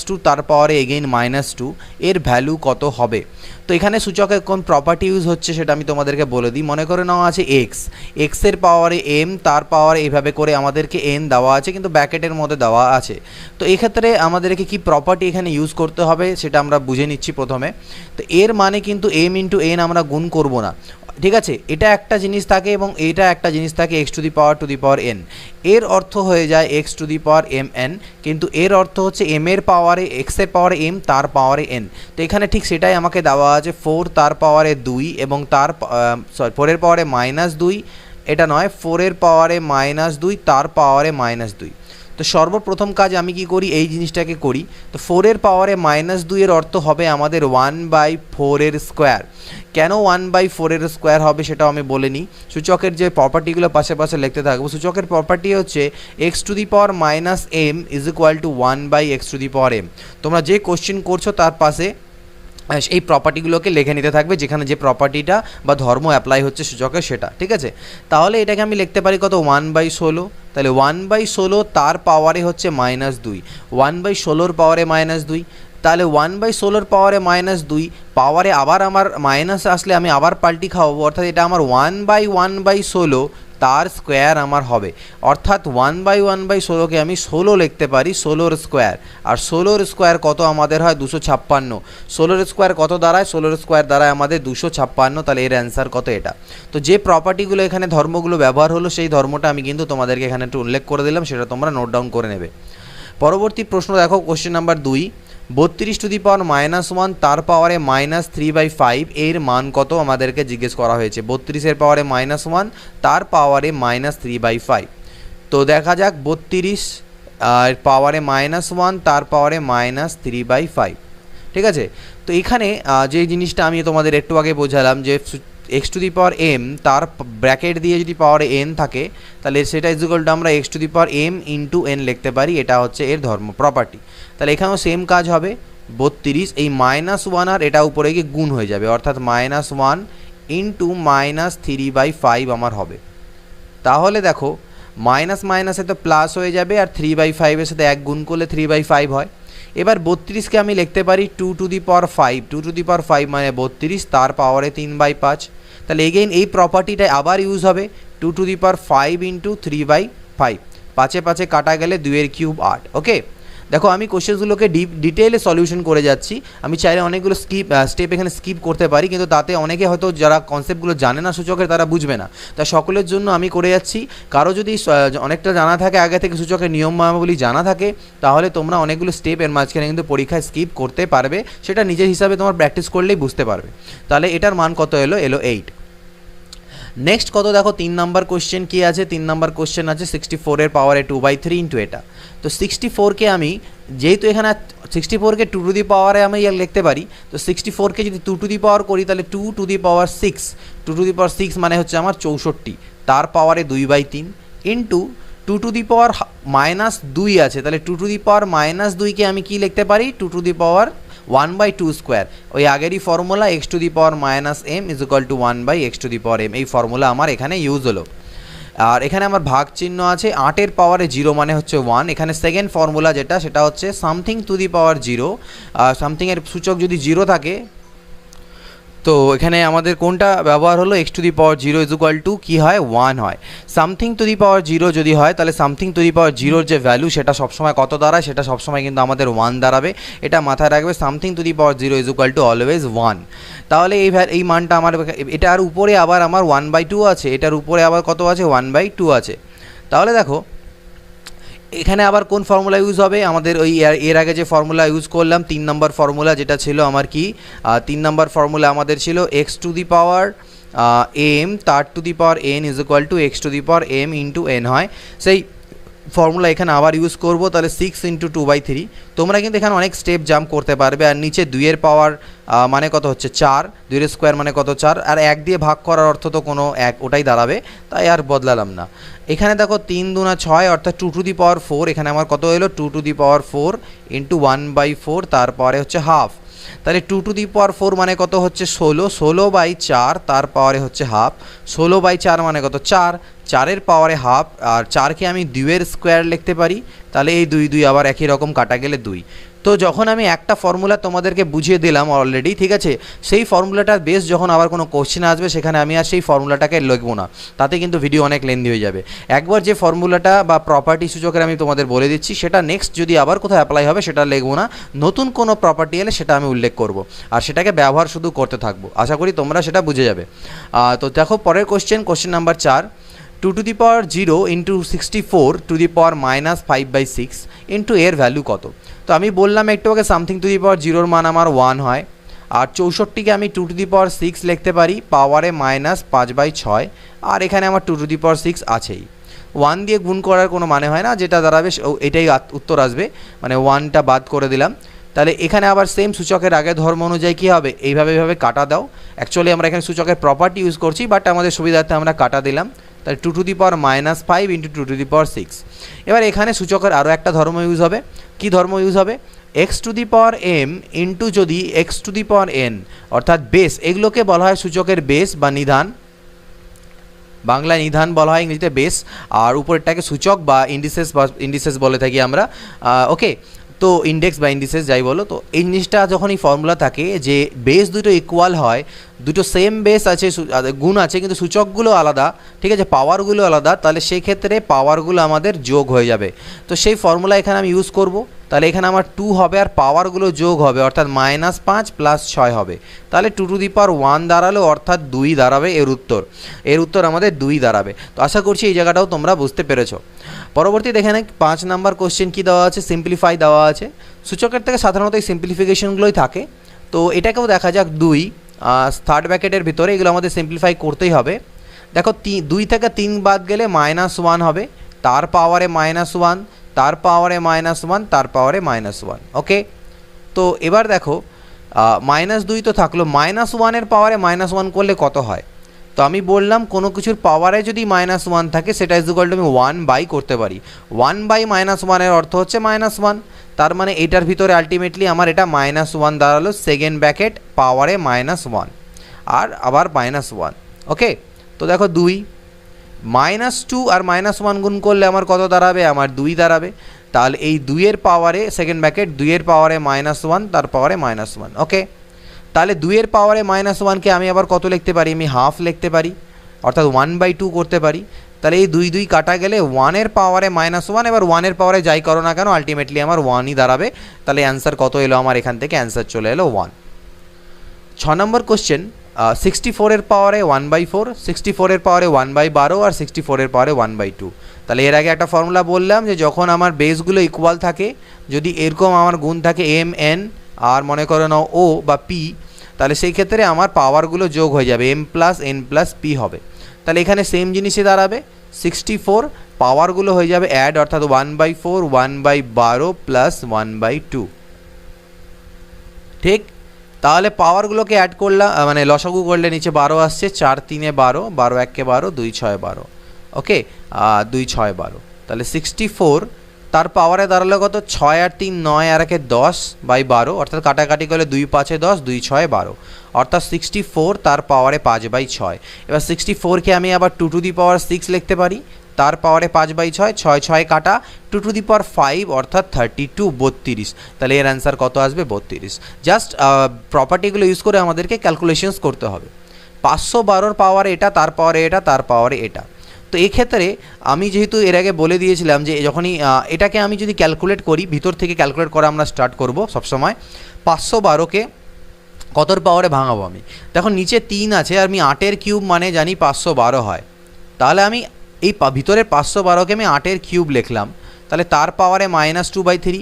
Two তার পাওয়ারে again -2 এর ভ্যালু কত হবে। তো এখানে সূচকের কোন প্রপার্টি ইউজ হচ্ছে সেটা আমি তোমাদেরকে বলে দিই। মনে করে নাও আছে এক্সের পাওয়ারে এম, তার পাওয়ারে এইভাবে করে আমাদেরকে এন দেওয়া আছে, কিন্তু ব্র্যাকেটের মধ্যে দেওয়া আছে। তো এক্ষেত্রে আমাদেরকে কি প্রপার্টি এখানে ইউজ করতে হবে সেটা আমরা বুঝে নিচ্ছি প্রথমে। তো এর মানে কিন্তু এম ইন্টু এন আমরা গুণ করব না, ঠিক আছে। এটা একটা জিনিস থাকে এবং এটা একটা জিনিস থাকে x to the power n. এর অর্থ হয়ে যায় x to the power m n, কিন্তু এর অর্থ হচ্ছে এম এর পাওয়ারে এক্সের পাওয়ারে এম, তার পাওয়ারে এন। তো এখানে ঠিক সেটাই আমাকে দেওয়া আছে 4 তার পাওয়ারে 2 এবং তার 4 এর পাওয়ারে -2, এটা নয় 4 এর পাওয়ারে -2 তার পাওয়ারে -2। তো সর্বপ্রথম কাজ আমি কি করি, এই জিনিসটাকে করি। তো 4 এর পাওয়ারে -2 এর অর্থ হবে আমাদের 1/4 এর স্কোয়ার। কেন 1/4 এর স্কোয়ার হবে সেটাও আমি বলে নিই। সূচকের যে প্রপার্টিগুলো পাশে পাশে লিখতে থাকবো, সূচকের প্রপার্টি হচ্ছে x to the power -m is equal to 1/x to the power m। তোমরা যে কোশ্চেন করছো তার পাশে এই প্রপার্টিগুলোকে লিখে নিতে থাকবে, যেখানে যে প্রপার্টিটা বা ধর্ম অ্যাপ্লাই হচ্ছে সূচকের সেটা, ঠিক আছে। তাহলে এটাকে আমি লিখতে পারি কত, 1/16। তাহলে 1/16 তার পাওয়ারে হচ্ছে -2, 1/16 পাওয়ারে -2। তাহলে 1/16 পাওয়ারে -2 পাওয়ারে আবার আমার মাইনাস আসলে আমি আবার পাল্টি খাওয়াবো, অর্থাৎ এটা আমার 1/1/16 তার স্কোয়ার আমার হবে। অর্থাৎ 1/1/16কে আমি 16 লিখতে পারি, 16 স্কোয়ার। আর 16 স্কোয়ার কত আমাদের হয় 256। 16 স্কোয়ার কত দাঁড়ায়, 16 স্কোয়ার দাঁড়ায় আমাদের 256। তাহলে এর অ্যান্সার কত এটা। তো যে প্রপার্টিগুলো এখানে ধর্মগুলো ব্যবহার হলো সেই ধর্মটা আমি কিন্তু তোমাদেরকে এখানে একটু উল্লেখ করে দিলাম, সেটা তোমরা নোট ডাউন করে নেবে। পরবর্তী প্রশ্ন দেখো, question number 2, 32 two the power -1 তার পাওয়ারে -3/5 এর মান কত আমাদেরকে জিজ্ঞেস করা হয়েছে। 32 এর পাওয়ারে -1 তার পাওয়ারে -3/5। তো দেখা যাক 32 আর পাওয়ারে -1 তার পাওয়ারে -3/5, ঠিক আছে। তো এখানে যে জিনিসটা আমি তোমাদের একটু আগে বোঝালাম যে x to the power M তার ব্র্যাকেট দিয়ে যদি পাওয়ারে এন থাকে তাহলে সেটা ইকুয়াল টু আমরা x to the power M into n লিখতে পারি, এটা হচ্ছে এর ধর্ম প্রপার্টি। তাহলে এখানেও সেম কাজ হবে, 32 এই -1 আর এটা উপরে গিয়ে গুণ হয়ে যাবে, অর্থাৎ -1 ইন্টু -3/5 আমার হবে। তাহলে দেখো মাইনাস মাইনাসে তো প্লাস হয়ে যাবে, আর 3/5 এর সাথে 1 গুণ করলে 3/5 হয়। এবার 32কে আমি লিখতে পারি 2 to the power 5, 2 to the পাওয়ার 5 মানে 32 তার পাওয়ারে 3/5। তাহলে এগেইন এই প্রপার্টিটা আবার ইউজ হবে, 2 টু দি পাওয়ার 5 ইন্টু 3/5, 5 এ 5 কাটা গেলে 2 এর কিউব 8। ওকে, দেখো আমি কোশ্চেনগুলোকে ডিটেইলে সলিউশন করে যাচ্ছি। আমি চাইলে অনেকগুলো স্টেপ এখানে স্কিপ করতে পারি, কিন্তু তাতে অনেকে হয়তো যারা কনসেপ্টগুলো জানে না সূচকের তারা বুঝবে না। তা সকলের জন্য আমি করে যাচ্ছি। কারো যদি অনেকটা জানা থাকে, আগে থেকে সূচকের নিয়মাবলী জানা থাকে, তাহলে তোমরা অনেকগুলো স্টেপ এর মাঝখানে কিন্তু পরীক্ষায় স্কিপ করতে পারবে, সেটা নিজের হিসাবে তোমার প্র্যাকটিস করলেই বুঝতে পারবে। তাহলে এটার মান কত এলো 8। নেক্সট কত দেখো, 3 নম্বর কোশ্চেন কি আছে। 3 নম্বর কোশ্চেন আছে 64 এর পাওয়ারে 2/3 ইন্টু এটা। তো 64কে আমি যেহেতু এখানে 64কে 2 টু দি পাওয়ারে আমি লিখতে পারি, তো 64কে যদি 2 টু দি পাওয়ার করি তাহলে 2 to the power 6, 2 to the power 6 মানে হচ্ছে আমার 64 তার পাওয়ারে 2/3 ইন্টু 2 টু দি পাওয়ার -2 আছে, তাহলে 2 টু দি পাওয়ার -2কে আমি কি লিখতে পারি, 2 টু দি পাওয়ার 1/2 স্কোয়ার। ওই আগেরই formula X to the power -m is equal to 1/x to the power m, এই ফর্মুলা আমার এখানে ইউজ হলো। আর এখানে আমার ভাগ চিহ্ন আছে, 8 এর পাওয়ারে 0 মানে হচ্ছে 1। এখানে সেকেন্ড ফর্মুলা যেটা সেটা হচ্ছে সামথিং টু দি পাওয়ার 0, সামথিংয়ের সূচক যদি 0 থাকে, তো এখানে আমাদের কোনটা ব্যবহার হলো, X to the power 0 is equal to কী হয়, 1 হয়। সামথিং টু দি পাওয়ার 0 যদি হয় তাহলে সামথিং টু দি পাওয়ার 0-র যে ভ্যালু সেটা সবসময় কত দাঁড়ায়, সেটা সবসময় কিন্তু আমাদের 1 দাঁড়াবে। এটা মাথায় রাখবে, something to the power 0 is equal two always 1। তাহলে এই মানটা আমার, এটার উপরে আবার আমার 1/2 আছে, এটার উপরে আবার কত আছে, 1/2 আছে। তাহলে দেখো এখানে আবার কোন ফর্মুলা ইউজ হবে, আমাদের ওই এর আগে যে ফর্মুলা ইউজ করলাম 3 নম্বর ফর্মুলা, যেটা ছিল আমার কি 3 নম্বর ফর্মুলা আমাদের ছিল X to the power M তার to the power N is equal to X to the power M into N হয়। সেই ফর্মুলা এখানে আবার ইউজ করব, তাহলে 6 ইন্টু 2/3। তোমরা কিন্তু এখানে অনেক স্টেপ জাম্প করতে পারবে। আর নিচে 2 এর পাওয়ার মানে কত হচ্ছে 4, 2 এর স্কোয়ার মানে কত 4, আর 1 দিয়ে ভাগ করার অর্থ তো কোনো 1 ওটাই দাঁড়াবে, তাই আর বদলালাম না। এখানে দেখো 3 দুনা 6, অর্থাৎ 2 টু দি পাওয়ার 4, এখানে আমার কত এলো 2 টু দি পাওয়ার 4 ইন্টু 1/4 তারপরে হচ্ছে হাফ। তাহলে 2 টু দি পাওয়ার 4 মানে কত হচ্ছে 16, 16/4 তার পাওয়ারে হচ্ছে হাফ। 16/4 মানে কত 4, 4-এর পাওয়ারে হাফ। আর 4কে আমি 2 এর স্কোয়ার লিখতে পারি, তাহলে এই 2 2 আবার একই রকম কাটা গেলে 2। তো যখন আমি একটা ফর্মুলা তোমাদেরকে বুঝিয়ে দিলাম অলরেডি, ঠিক আছে, সেই ফর্মুলাটার বেস যখন আবার কোনো কোশ্চেন আসবে সেখানে আমি আর সেই ফর্মুলাটাকে লিখবো না, তাতে কিন্তু ভিডিও অনেক লেন্দি হয়ে যাবে। একবার যে ফর্মুলাটা বা প্রপার্টি সূচকের আমি তোমাদের বলে দিচ্ছি, সেটা নেক্সট যদি আবার কোথাও অ্যাপ্লাই হবে সেটা লিখবো না, নতুন কোনো প্রপার্টি এলে সেটা আমি উল্লেখ করব, আর সেটাকে ব্যবহার শুধু করতে থাকবো। আশা করি তোমরা সেটা বুঝে যাবে। তো দেখো পরের question number 4, 2 to the power 0 into 64 to the power minus 5/6 into এর ভ্যালু কত। তো আমি বললাম একটু আগে সামথিং টু দি পাওয়ার 0-র মান আমার 1 হয়, আর 64কে আমি 2 to the power 6 লিখতে পারি পাওয়ারে -5/6, আর এখানে আমার 2 to the power 6 আছেই। 1 দিয়ে গুণ করার কোনো মানে হয় না, যেটা দাঁড়াবে এটাই উত্তর আসবে, মানে 1টা বাদ করে দিলাম। তাহলে এখানে আবার সেম সূচকের আগে ধর্ম অনুযায়ী কী হবে, এইভাবে কাটা দাও। অ্যাকচুয়ালি আমরা এখানে সূচকের প্রপার্টি ইউজ করছি, বাট আমাদের সুবিধার্থে আমরা কাটা দিলাম। তাহলে 2 to the power -5 into 2 to the power 6। এবার এখানে সূচকের আরও একটা ধর্ম ইউজ হবে। কি ধর্ম ইউজ হবে, x to the power m into যদি x to the power n, অর্থাৎ বেস, এগুলোকে বলা হয় সূচকের বেস বা নিধান, বাংলায় নিধান বলা হয়, ইংরেজিতে বেস, আর উপরেরটাকে সূচক বা ইন্ডিসেস বলে থাকি আমরা। ওকে, তো ইন্ডেক্স বা ইন্ডিসেস যাই বলো, তো এই জিনিসটা যখন এই ফর্মুলা থাকে যে বেস দুটো ইকুয়াল হয়, দুটো সেম বেস আছে, গুণ আছে, কিন্তু সূচকগুলো আলাদা, ঠিক আছে, পাওয়ারগুলো আলাদা, তাহলে সেই ক্ষেত্রে পাওয়ারগুলো আমাদের যোগ হয়ে যাবে। তো সেই ফর্মুলা এখানে আমি ইউজ করব। তাহলে এখানে আমার 2 হবে আর পাওয়ারগুলো যোগ হবে, অর্থাৎ -5 + 6 হবে। তাহলে 2 to the power 1 দাঁড়ালো, অর্থাৎ 2 দাঁড়াবে এর উত্তর আমাদের 2 দাঁড়াবে। তো আশা করছি এই জায়গাটাও তোমরা বুঝতে পেরেছো। পরবর্তী দেখে নেই 5 নাম্বার কোশ্চেন কী দেওয়া আছে, সিম্পলিফাই দেওয়া আছে। সূচকের থেকে সাধারণত এই সিম্পলিফিকেশনগুলোই থাকে। তো এটাকেও দেখা যাক 2 থার্ড ব্র্যাকেটের ভিতরে, এগুলো আমাদের সিম্পলিফাই করতেই হবে। দেখো 2 থেকে 3 বাদ গেলে -1 হবে, তার পাওয়ারে -1, তার পাওয়ারে -1, তার পাওয়ারে -1। ওকে, তো এবার দেখো -2 তো থাকলো, -1-এর পাওয়ারে -1 করলে কত হয়। তো আমি বললাম কোনো কিছুর পাওয়ারে যদি -1 থাকে সেটা ইকুয়াল টু আমি 1/, করতে পারি। 1/-1 অর্থ হচ্ছে -1, তার মানে এটার ভিতরে আলটিমেটলি আমার এটা -1 দাঁড়ালো, সেকেন্ড ব্র্যাকেট পাওয়ারে -1 আর আবার -1। ওকে, তো দেখো 2 -2 আর -1 গুণ করলে আমার কত দাঁড়াবে, আমার 2 দাঁড়াবে। তাহলে এই 2-এর পাওয়ারে সেকেন্ড ব্র্যাকেট 2-এর পাওয়ারে -1, তার পাওয়ারে -1। ওকে, তাহলে 2-এর পাওয়ারে -1কে আমি আবার কত লিখতে পারি, আমি হাফ লিখতে পারি, অর্থাৎ 1/2 করতে পারি। তাহলে এই 2 কাটা গেলে 1-এর পাওয়ারে -1, এবার 1-এর পাওয়ারে যাই করো না কেন আলটিমেটলি আমার 1ই দাঁড়াবে। তাহলে অ্যান্সার কত এলো আমার, এখান থেকে অ্যান্সার চলে এলো 1। 6 নম্বর কোশ্চেন, 64-এর পাওয়ারে 1/4, 64-এর পাওয়ারে 1/12 আর 64-এর পাওয়ারে 1/2। তাহলে এর আগে একটা ফর্মুলা বললাম যে যখন আমার বেসগুলো ইকুয়াল থাকে, যদি এরকম আমার গুণ থাকে m n আর মনে করো নাও ও বা পি, তাহলে সেই ক্ষেত্রে আমার পাওয়ারগুলো যোগ হয়ে যাবে, m + n + p হবে। তাহলে এখানে সেম জিনিসই দাঁড়াবে, 64 পাওয়ারগুলো হয়ে যাবে অ্যাড, অর্থাৎ 1/4, 1/12 + 1/2। ঠিক, তাহলে পাওয়ারগুলোকে অ্যাড করলাম, মানে লসাগু করলে নিচে 12 আসছে, 4 3 12, 12 1 12, 2 6 12। ওকে, 2 6 12, তাহলে 64 তার পাওয়ারে দাঁড়ালো কত, 6 আর 3 9 আর 1 10/12, অর্থাৎ কাটাকাটি করলে 2 5 10, 2 6 12, অর্থাৎ 64 তার পাওয়ারে 5/6। এবার 64কে আমি আবার 2 to the power 6 লিখতে পারি, তার পাওয়ারে 5/6, 6 6 কাটা 2 to the power 5, অর্থাৎ 32, 32। তাহলে এর অ্যান্সার কত আসবে, 32। জাস্ট প্রপার্টিগুলো ইউজ করে আমাদেরকে ক্যালকুলেশনস করতে হবে। 512-র পাওয়ারে এটা, তার পাওয়ারে এটা, তার পাওয়ারে এটা। তো এক্ষেত্রে আমি যেহেতু এর আগে বলে দিয়েছিলাম যে যখনই এটাকে আমি যদি ক্যালকুলেট করি, ভিতর থেকে ক্যালকুলেট করা আমরা স্টার্ট করব সবসময়। 512কে কতর পাওয়ারে ভাঙাবো আমি, দেখো নিচে 3 আছে আর আমি 8-এর কিউব মানে জানি 512 হয়। তাহলে আমি এই ভিতরের 512কে আমি 8-এর কিউব লিখলাম, তাহলে তার পাওয়ারে -2/3,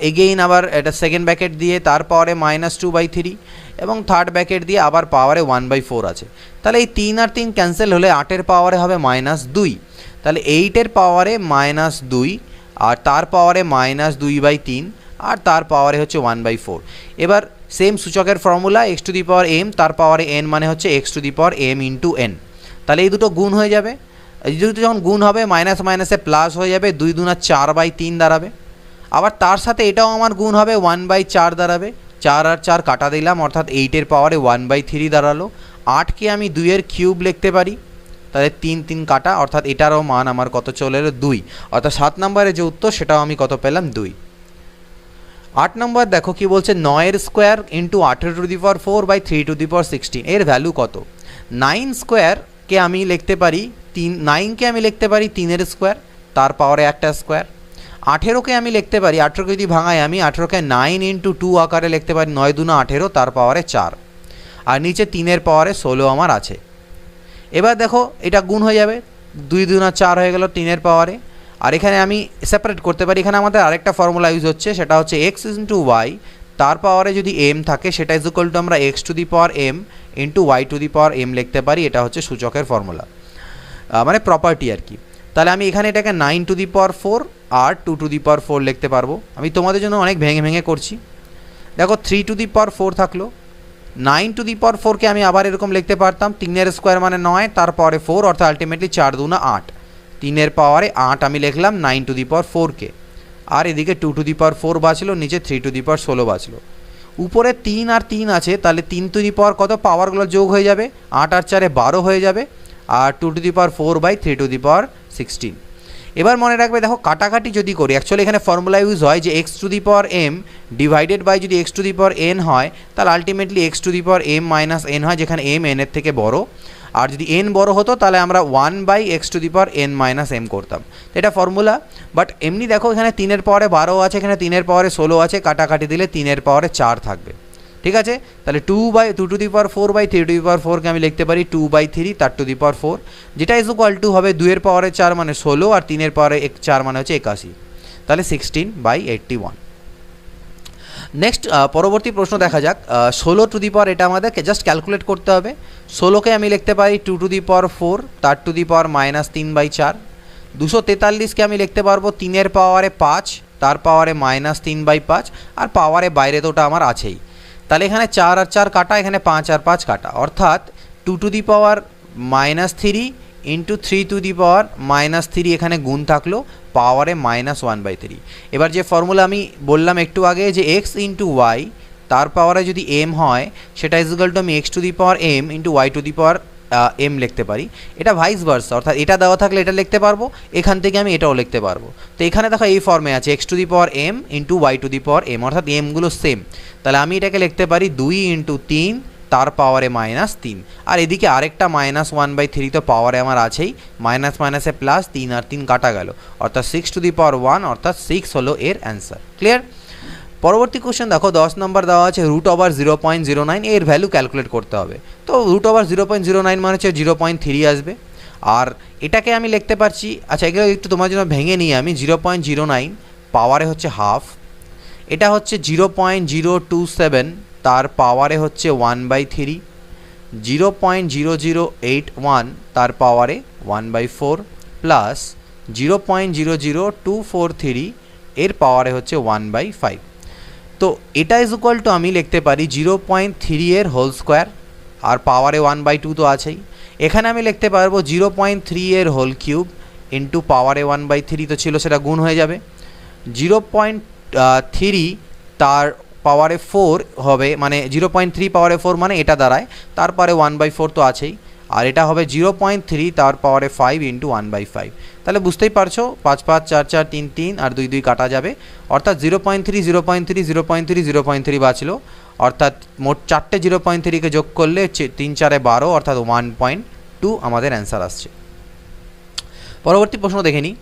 এগেইন আবার এটা সেকেন্ড ব্র্যাকেট দিয়ে তার পাওয়ারে -2/3 এবং থার্ড ব্র্যাকেট দিয়ে আবার পাওয়ারে 1/4 আছে। তাহলে এই 3 আর 3 ক্যান্সেল হলে 8-এর পাওয়ারে হবে -2, তাহলে 8-এর পাওয়ারে -2 আর তার পাওয়ারে -2/3 আর তার পাওয়ারে হচ্ছে 1/4। এবার সেম সূচকের formula, x to the power m, তার পাওয়ারে n মানে হচ্ছে x to the power m into n। তাহলে এই দুটো গুণ হয়ে যাবে, এই দুটো যখন গুণ হবে মাইনাস মাইনাসে প্লাস হয়ে যাবে, 2 2 4/3 দাঁড়াবে। আবার তার সাথে এটাও আমার গুণ হবে, 1/4 দাঁড়াবে, 4 আর 4 কাটা দিলাম, অর্থাৎ 8-এর পাওয়ারে 1/3 দাঁড়ালো। 8কে আমি 2-এর কিউব লিখতে পারি, তাহলে 3 3 কাটা, অর্থাৎ এটারও মান আমার কত চলে এলো, 2। অর্থাৎ 7 নম্বরে যে উত্তর সেটাও আমি কত পেলাম, 2। 8 নম্বর দেখো কি বলছে, 9 square into 18 to the power 4 by 3 to the power 16 এর ভ্যালু কত। 9 স্কোয়ারকে আমি লিখতে পারি 9কে আমি লিখতে পারি 3 স্কোয়ার তার পাওয়ারে একটা স্কোয়ার। 18কে আমি লিখতে পারি, 18কে যদি ভাঙাই আমি 18কে 9 ইন্টু 2 আকারে লিখতে পারি, 9 দুনা 18 তার পাওয়ারে 4, আর নিচে 3 পাওয়ারে 16 আমার আছে। এবার দেখো এটা গুণ হয়ে যাবে, 2 দুনা 4 হয়ে গেল 3 পাওয়ারে। আর এখানে আমি সেপারেট করতে পারি, এখানে আমাদের আরেকটা ফর্মুলা ইউজ হচ্ছে, সেটা হচ্ছে এক্স ইন্টু ওয়াই তার পাওয়ারে যদি এম থাকে সেটা ইজ ইকুয়াল টু আমরা x to the power M into y to the power m লিখতে পারি। এটা হচ্ছে সূচকের ফর্মুলা, মানে প্রপার্টি আর কি। তাহলে আমি এখানে এটাকে 9 two the power 4 R 2 to the power 4 লিখতে পারবো। আমি তোমাদের জন্য অনেক ভেঙে ভেঙে করছি। দেখো 3 টু দি পাওয়ার 4 থাকলো, 9 টু দি পাওয়ার 4কে আমি আবার এরকম লিখতে পারতাম, 3 স্কোয়ার মানে 9 তার পাওয়ারে 4, অর্থাৎ আলটিমেটলি 4 দুনা 8, 3 পাওয়ারে 8 আমি লিখলাম 9 টু দি পাওয়ার 4কে। আর এদিকে 2 টু দি পাওয়ার 4 বাঁচলো, নিচে 3 টু দি পাওয়ার 16 বাঁচলো। উপরে 3 আর 3 আছে, তাহলে 3 টু দি পাওয়ার কত পাওয়ারগুলো যোগ হয়ে যাবে, 8 আর 4 12 হয়ে যাবে, আর 2 to the power 4 by 3 to the power 16। এবার মনে রাখবে দেখো কাটাকাটি যদি করি, অ্যাকচুয়ালি এখানে ফর্মুলা ইউজ হয় যে x to the power M divided by যদি x to the power N হয়, তাহলে ultimately X to the power M minus N হয়, যেখানে এম এন এর থেকে বড়। আর যদি এন বড় হতো তাহলে আমরা 1 by x to the power n minus m করতাম। তো এটা ফর্মুলা, বাট এমনি দেখো এখানে 3 পাওয়ারে 12 আছে, এখানে 3 পাওয়ারে 16 আছে, কাটাকাটি দিলে 3 পাওয়ারে 4 থাকবে। ঠিক আছে, তাহলে 2 to the power 4 by 3 to the power 4কে আমি লিখতে পারি 2/3 তার টু দি পাওয়ার 4, যেটা ইজ ইকুয়াল টু হবে 2 পাওয়ারে 4 মানে 16 আর 3 পাওয়ারে 4 মানে হচ্ছে 81, তাহলে 16/81। নেক্সট পরবর্তী প্রশ্ন দেখা যাক, 16 টু দি পাওয়ার, এটা আমাদেরকে জাস্ট ক্যালকুলেট করতে হবে। 16কে আমি লিখতে পারি 2 টু দি পাওয়ার 4 তার টু দি পাওয়ার -3/4। 243কে আমি লিখতে পারবো 3 পাওয়ারে 5 তার পাওয়ারে -3/5, আর পাওয়ারে বাইরে তো ওটা আমার আছেই। তাহলে এখানে 4 আর 4 কাটা, এখানে 5 আর 5 কাটা, অর্থাৎ 2 to the power -3 into 3 to the power -3 এখানে গুণ থাকলো, পাওয়ারে -1/3। এবার যে ফর্মুলা আমি বললাম একটু আগে যে এক্স ইন্টু ওয়াই তার পাওয়ারে যদি এম হয়, সেটা ইজ ইকুয়াল টু আমি x to the power M into y to the power m লিখতে পারি। এটা ভাইস ভার্সা, অর্থাৎ এটা দেওয়া থাকলে এটা লিখতে পারবো, এখান থেকে আমি এটাও লিখতে পারবো। তো এখানে দেখো এই ফর্মে আছে x to the power M into y to the power m, অর্থাৎ এমগুলো সেম। তাহলে আমি এটাকে লিখতে পারি 2 ইন্টু 3 তার পাওয়ারে -3, আর এদিকে আরেকটা -1/3 তো পাওয়ারে আমার আছেই, মাইনাস মাইনাসে প্লাস, 3 আর 3 কাটা গেল, অর্থাৎ 6 টু দি পাওয়ার 1, অর্থাৎ 6 হলো এর অ্যান্সার। ক্লিয়ার? পরবর্তী কোশ্চেন দেখো 10 নম্বর দেওয়া আছে √0.09, এর ভ্যালু ক্যালকুলেট করতে হবে। তো √0.09 মানে হচ্ছে 0.3 আসবে, আর এটাকে আমি লিখতে পারছি, আচ্ছা এগুলো একটু তোমার জন্য ভেঙে নিই আমি। 0.09 পাওয়ারে হচ্ছে হাফ, এটা হচ্ছে 0.027 তার পাওয়ারে হচ্ছে 1/3, 0.0081 তার পাওয়ারে 1/4 প্লাস 0.00243 এর পাওয়ারে হচ্ছে 1/5। তো এটা ইজ ইকুয়াল টু আমি লিখতে পারি 0.3 এর হোল স্কোয়ার, আর পাওয়ারে 1/2 তো আছেই। এখানে আমি লিখতে পারবো 0.3 এর হোল কিউব ইন্টু পাওয়ারে 1/3 তো ছিল, সেটা গুণ হয়ে যাবে। 0.3 তার পাওয়ারে 4 হবে, মানে 0.3 পাওয়ারে 4 মানে এটা দাঁড়ায়, তারপরে 1/4 তো আছেই, আর এটা হবে 0.3 তার পাওয়ারে 5 ইন্টু 1/5। তাহলে বুঝতেই পারছো 5 5 4 4 3 3 আর 2 2 কাটা যাবে, অর্থাৎ 0.3 0.3 0.3 0.3 বাঁচলো, অর্থাৎ মোট 4টে 0.3কে যোগ করলে 3 4 12, অর্থাৎ 1.2 আমাদের অ্যান্সার আসছে। পরবর্তী প্রশ্ন দেখে নিই।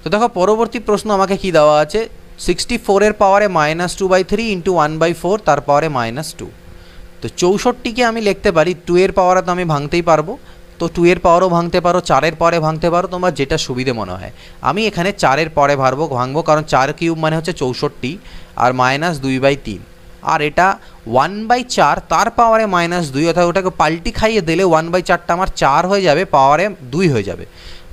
তো দেখো পরবর্তী প্রশ্ন আমাকে কি দেওয়া আছে, 64 এর পাওয়ারে -2/3 ইন্টু 1/4 তার পাওয়ারে -2। তো 64কে আমি লিখতে পারি 2 এর পাওয়ারে, তো আমি ভাঙতেই পারবো, তো 2 এর পাওয়ারও ভাঙতে পারো, 4 এর পাওয়ারে ভাঙতে পারো, তোমার যেটা সুবিধে মনে হয়। আমি এখানে 4 এর পরে ভাঙবো, কারণ 4 কিউব মানে হচ্ছে 64 আর -2/3, আর এটা 1/4 তার পাওয়ারে -2, অর্থাৎ ওটাকে পাল্টি খাইয়ে দিলে 1/4টা আমার 4 হয়ে যাবে, পাওয়ারে 2 হয়ে যাবে,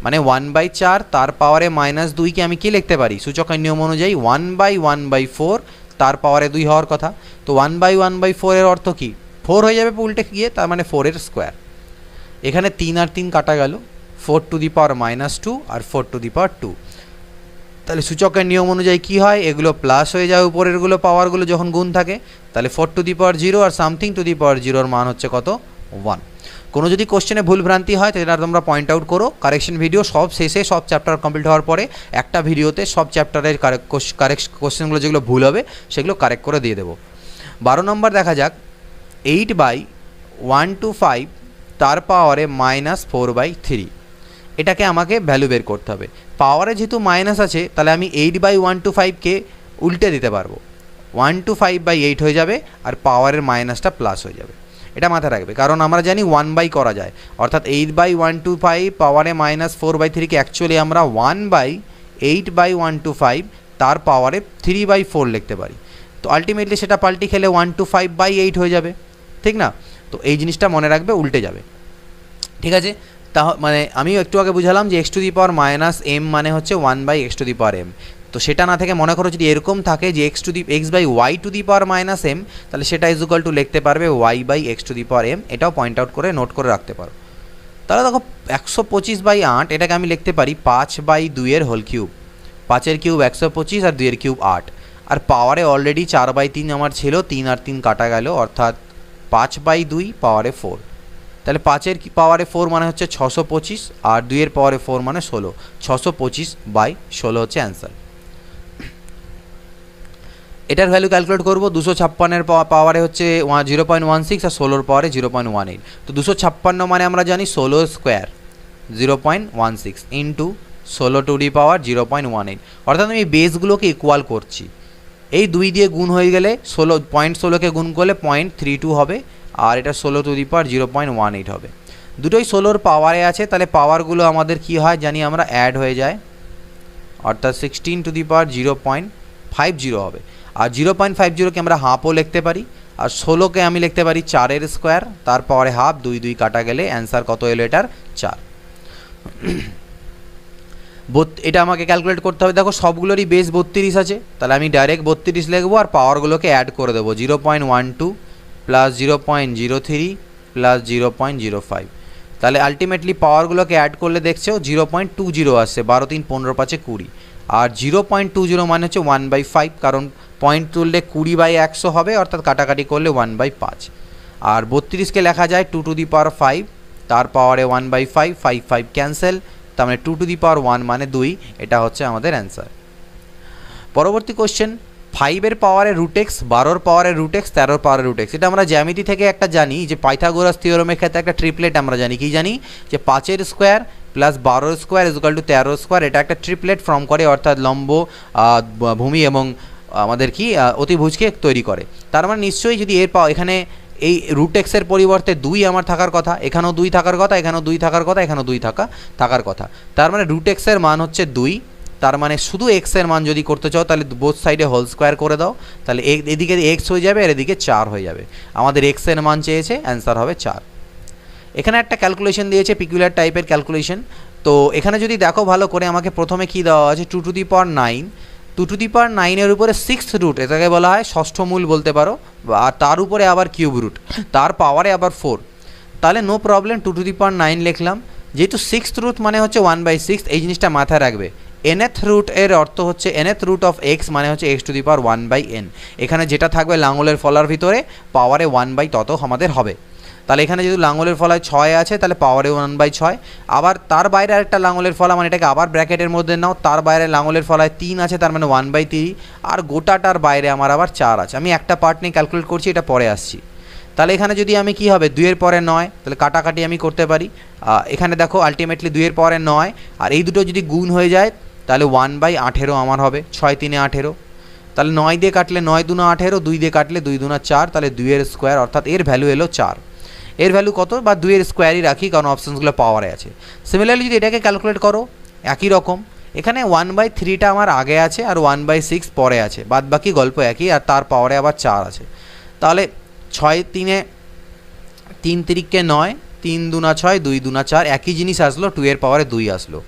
মানে 1/4 তার পাওয়ারে -2কে আমি কি লিখতে পারি, সূচকের নিয়ম অনুযায়ী 1/1/4 তার পাওয়ারে 2 হওয়ার কথা। তো 1/1/4 এর অর্থ কি, 4 হয়ে যাবে উল্টে গিয়ে, তার মানে 4 এর স্কোয়ার। এখানে 3 আর 3 কাটা গেল, 4 to the power -2 R 4 to the power 2। তাহলে সূচকের নিয়ম অনুযায়ী কি হয়, এগুলো প্লাস হয়ে যায় উপরেরগুলো পাওয়ারগুলো যখন গুণ থাকে, তাহলে 4 টু দি পাওয়ার 0 আর সামথিং টু দি পাওয়ার 0 এর মান হচ্ছে কত, 1। কোনো যদি কোশ্চেনে ভুল ভ্রান্তি হয় তাহলে তোমরা পয়েন্ট আউট করো, কারেকশন ভিডিও সব শেষে সব চ্যাপ্টার কমপ্লিট হওয়ার পরে একটা ভিডিওতে সব চ্যাপ্টারের কোশ্চেনগুলো যেগুলো ভুল হবে সেগুলো কারেক্ট করে দিয়ে দেবো। 12 নম্বর দেখা যাক, 8/125 তার পাওয়ারে -4/3, এটাকে আমাকে ভ্যালু বের করতে হবে। পাওয়ারে যেহেতু মাইনাস আছে তাহলে আমি 8/125কে উল্টে দিতে পারবো, 125/8 হয়ে যাবে আর পাওয়ারের মাইনাসটা প্লাস হয়ে যাবে। এটা মাথায় রাখবে, কারণ আমরা জানি 1 করা যায়, অর্থাৎ 8/125 পাওয়ারে -4/3কে অ্যাকচুয়ালি আমরা 1/8/125 তার পাওয়ারে 3/4 লিখতে পারি। তো আলটিমেটলি সেটা পাল্টি খেলে 125/8 হয়ে যাবে, ঠিক না? তো এই জিনিসটা মনে রাখবে, উল্টে যাবে, ঠিক আছে? তা মানে আমি একটু আগে বুঝালাম যে x⁻m মানে হচ্ছে 1/x⁻m, তো সেটা না থেকে মনে করো যদি এরকম থাকে যে x/y⁻m, তাহলে সেটা ইজ ইকুয়াল টু লিখতে পারবে y/x⁻m। এটাও পয়েন্ট আউট করে নোট করে রাখতে পারো। তাহলে দেখো 125/8 এটাকে আমি লিখতে পারি 5/2 এর হোল কিউব, 5 কিউব 125 আর 2 কিউব 8, আর পাওয়ারে অলরেডি 4/3 আমার ছিল, 3 আর 3 কাটা গেল, অর্থাৎ 5/2 পাওয়ারে 4। তাহলে 5 পাওয়ারে 4 মানে হচ্ছে 625 আর 2 পাওয়ারে 4 মানে 16, 625/16 হচ্ছে অ্যান্সার। এটার ভ্যালু ক্যালকুলেট করবো, 256 পাওয়ারে হচ্ছে 0.16 আর 16 পাওয়ারে 0.18। তো 256 মানে আমরা জানি 16 স্কোয়ার 0.16 ইন্টু 16 টু দি পাওয়ার 0.18, অর্থাৎ আমি বেসগুলোকে ইকুয়াল করছি। এই 2 দিয়ে গুণ হয়ে গেলে 0.16কে গুণ করলে 0.32 হবে, আর এটা 16 টু দি পাওয়ার 0.18 হবে। দুটোই 16 পাওয়ারে আছে, তাহলে পাওয়ারগুলো আমাদের কি হয় জানি আমরা, অ্যাড হয়ে যায়, অর্থাৎ 16 টু দি পাওয়ার 0.50 হবে। আর 0.50কে আমরা হাফও লিখতে পারি, আর 16কে আমি লিখতে পারি 4 স্কোয়ার, তার পাওয়ারে হাফ, 2 কাটা গেলে অ্যান্সার কত এলো এটার 4। এটা আমাকে ক্যালকুলেট করতে হবে। দেখো সবগুলোরই বেস 32 আছে, তাহলে আমি ডাইরেক্ট 32 লিখবো আর পাওয়ারগুলোকে অ্যাড করে দেবো, 0.12 প্লাস 0.03 প্লাস 0.05। তাহলে আলটিমেটলি পাওয়ারগুলোকে অ্যাড করলে দেখছো 0.20 আসছে, 12 3 15 5 20, আর 0.20 মানে হচ্ছে 1/5, কারণ পয়েন্ট তুললে 20/100 হবে, অর্থাৎ কাটাকাটি করলে 1/5। আর 32কে লেখা যায় 2 টু দি পাওয়ার 5 তার পাওয়ারে 1/5, 5 5 ক্যান্সেল, তার মানে 2 টু দি পাওয়ার 1 মানে 2, এটা হচ্ছে আমাদের অ্যান্সার। পরবর্তী কোশ্চেন, 5 পাওয়ারে √x, 12 পাওয়ারে √x, 13 পাওয়ারে √x। এটা আমরা জ্যামিতি থেকে একটা জানি যে পাইথাগোরাস থিওরেমের ক্ষেত্রে একটা ট্রিপলেট আমরা জানি, কি জানি যে 5 square plus 12 square is equal two 13 square, এটা একটা ট্রিপলেট ফর্ম করে, অর্থাৎ লম্ব, ভূমি এবং আমাদের কি অতিভুজকে তৈরি করে। তার মানে নিশ্চয়ই যদি এখানে এই √x এর পরিবর্তে 2 আমার থাকার কথা, এখানেও 2 থাকার কথা, এখানেও 2 থাকার কথা, এখানেও 2 থাকার কথা, তার মানে √x এর মান হচ্ছে 2। তার মানে শুধু x এর মান যদি করতে চাও তাহলে বোথ সাইডে হোল স্কোয়ার করে দাও, তাহলে এদিকে x হয়ে যাবে আর এদিকে 4 হয়ে যাবে। আমাদের x এর মান চেয়েছে, অ্যান্সার হবে 4। এখানে একটা ক্যালকুলেশন দিয়েছে, পিকুলার টাইপের ক্যালকুলেশন। তো এখানে যদি দেখো ভালো করে, আমাকে প্রথমে কি দেওয়া আছে, 2 to the power 9, 2 to the পাওয়ার 9 উপরে 6th রুট, এটাকে বলা হয় ষষ্ঠ মূল বলতে পারো, আর তার উপরে আবার কিউব রুট, তার পাওয়ারে আবার 4। তাহলে নো প্রবলেম, 2 টু দি পাওয়ার 9 লিখলাম। যেহেতু 6th রুট মানে হচ্ছে 1/6, এই জিনিসটা মাথায় রাখবে। nth রুট এর অর্থ হচ্ছে nth রুট অফ x মানে হচ্ছে x to the power 1/n। এখানে যেটা থাকবে লাঙলের ফলার ভিতরে পাওয়ারে 1/, তত আমাদের হবে। তাহলে এখানে যেহেতু লাঙলের ফলায় 6 আছে, তাহলে পাওয়ারে 1/6। আবার তার বাইরে আরেকটা লাঙলের ফলা, মানে এটাকে আবার ব্র্যাকেটের মধ্যে নাও, তার বাইরে লাঙলের ফলায় 3 আছে, তার মানে 1/3, আর গোটাটার বাইরে আমার আবার 4 আছে। আমি একটা পার্ট নিয়ে ক্যালকুলেট করছি, এটা পরে আসছি। তাহলে এখানে যদি আমি কি হবে, 2 এর পরে 9, তাহলে কাটাকাটি আমি করতে পারি। এখানে দেখো আলটিমেটলি 2 এর পরে 9, আর এই দুটো যদি গুণ হয়ে যায় তাহলে 1/18 আমার হবে, 6 3 18। তাহলে 9 দিয়ে কাটলে 9 2 18, 2 দিয়ে কাটলে 2 2 4, তাহলে 2 এর স্কোয়ার, অর্থাৎ এর ভ্যালু এলো 4। এর ভ্যালু কত, বা 2 এর স্কোয়ারই রাখি, কারণ অপশানসগুলো পাওয়ারে আছে। সিমিলারলি যদি এটাকে ক্যালকুলেট করো একই রকম, এখানে 1/3টা আমার আগে আছে আর 1/6 পরে আছে, বাদ বাকি গল্প একই, আর তার পাওয়ারে আবার 4 আছে। তাহলে 6 3 3 3কে 9, 3 2 6, 2 2 4, একই জিনিস আসলো, 2 এর পাওয়ারে 2 আসলো।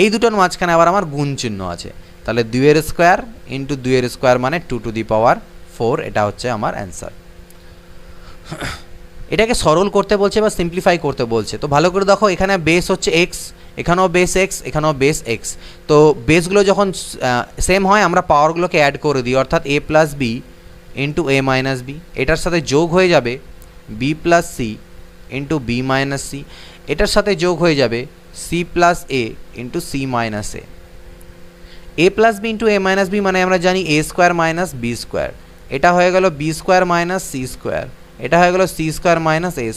এই দুটোর মাঝখানে আবার আমার গুণ চিহ্ন আছে, তাহলে 2 এর স্কোয়ার ইন্টু 2 এর স্কোয়ার মানে 2 টু দি পাওয়ার 4, এটা হচ্ছে আমার অ্যান্সার। এটাকে সরল করতে বলছে বা সিম্পলিফাই করতে বলছে। তো ভালো করে দেখো, এখানে বেস হচ্ছে x, এখানেও বেস x, এখানেও বেস x। তো বেসগুলো যখন সেম হয় আমরা পাওয়ারগুলোকে অ্যাড করে দিই, অর্থাৎ a plus b into a minus b, এটার সাথে যোগ হয়ে যাবে b plus c into b minus c, এটার সাথে যোগ হয়ে যাবে c plus a into c minus a plus b into a minus b মানে আমরা জানি a square minus b square, এটা হয়ে গেল b square minus c square, এটা হয়ে গেল c square minus a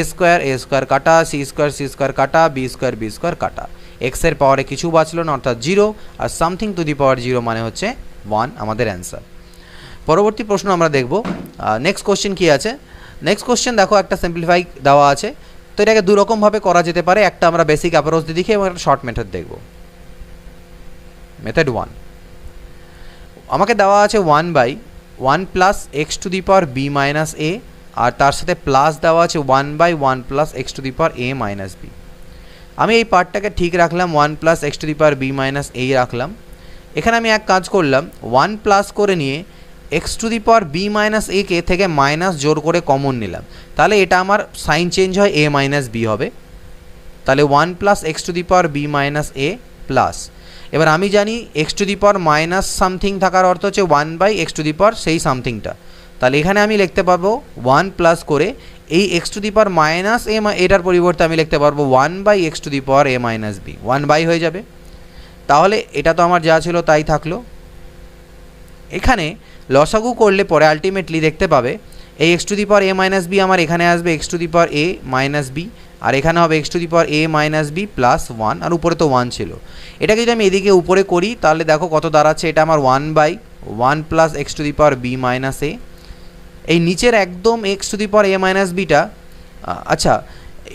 square কাটা, সি স্কোয়ার কাটা, বি স্কোয়ার কাটা, এক্সের পাওয়ারে কিছু বাঁচলো না অর্থাৎ 0, আর সামথিং টু দি পাওয়ার 0 মানে হচ্ছে 1 আমাদের অ্যান্সার। পরবর্তী প্রশ্ন আমরা দেখব। নেক্সট কোশ্চেন কী আছে? নেক্সট কোশ্চেন দেখো, একটা সিম্পলিফাই দেওয়া আছে, তো এটাকে দুরকমভাবে করা যেতে পারে। একটা আমরা বেসিক অ্যাপ্রোচ দিয়ে দেখি এবং একটা শর্ট মেথড দেখব। মেথড 1, আমাকে দেওয়া আছে 1/1 plus x to the power B minus A, আর তার সাথে প্লাস দেওয়া আছে 1/1 plus x to the power A minus B. আমি এই পার্টটাকে ঠিক রাখলাম, 1 plus x to the power B minus A রাখলাম। এখানে আমি এক কাজ করলাম, 1 প্লাস করে নিয়ে X to the power B minus A কে থেকে মাইনাস জোর করে কমন নিলাম, তাহলে এটা আমার সাইন চেঞ্জ হয় এ মাইনাস বি হবে। তাহলে 1 plus x to the power B minus a plus, এবার আমি জানি x to the power minus something থাকার অর্থ হচ্ছে 1/x টু দি পাওয়ার সেই সামথিংটা, তাহলে এখানে আমি লিখতে পারবো 1 প্লাস করে এই x to the power minus A, এটার পরিবর্তে আমি লিখতে পারবো 1/x to the power A minus B, 1 হয়ে যাবে। তাহলে এটা তো আমার যা ছিল তাই থাকলো। এখানে লসাগু করলে পরে আলটিমেটলি দেখতে পাবে এই x to the power A minus B আমার এখানে আসবে X to the power A minus B, আর এখানে হবে X to the power A minus B plus 1, আর উপরে তো 1 ছিল। এটাকে যদি আমি এদিকে উপরে করি তাহলে দেখো কত দাঁড়াচ্ছে, এটা আমার 1/1 plus x to the power B minus a. এই নিচের একদম x to the power A minus beta, আচ্ছা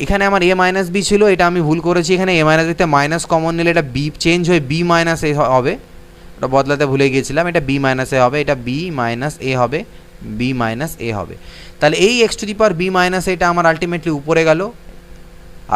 এখানে আমার এ মাইনাস বি ছিল, এটা আমি ভুল করেছি, এখানে এ মাইনাস বিতে মাইনাস কমন নিলে এটা বি চেঞ্জ হয়ে বি মাইনাস এ হবে, ওটা বদলাতে ভুলে গিয়েছিলাম, এটা বি মাইনাস এ হবে, এটা বি মাইনাস এ হবে, বি মাইনাস এ হবে। তাহলে এই x to the power B minus এটা আমার আলটিমেটলি উপরে গেল,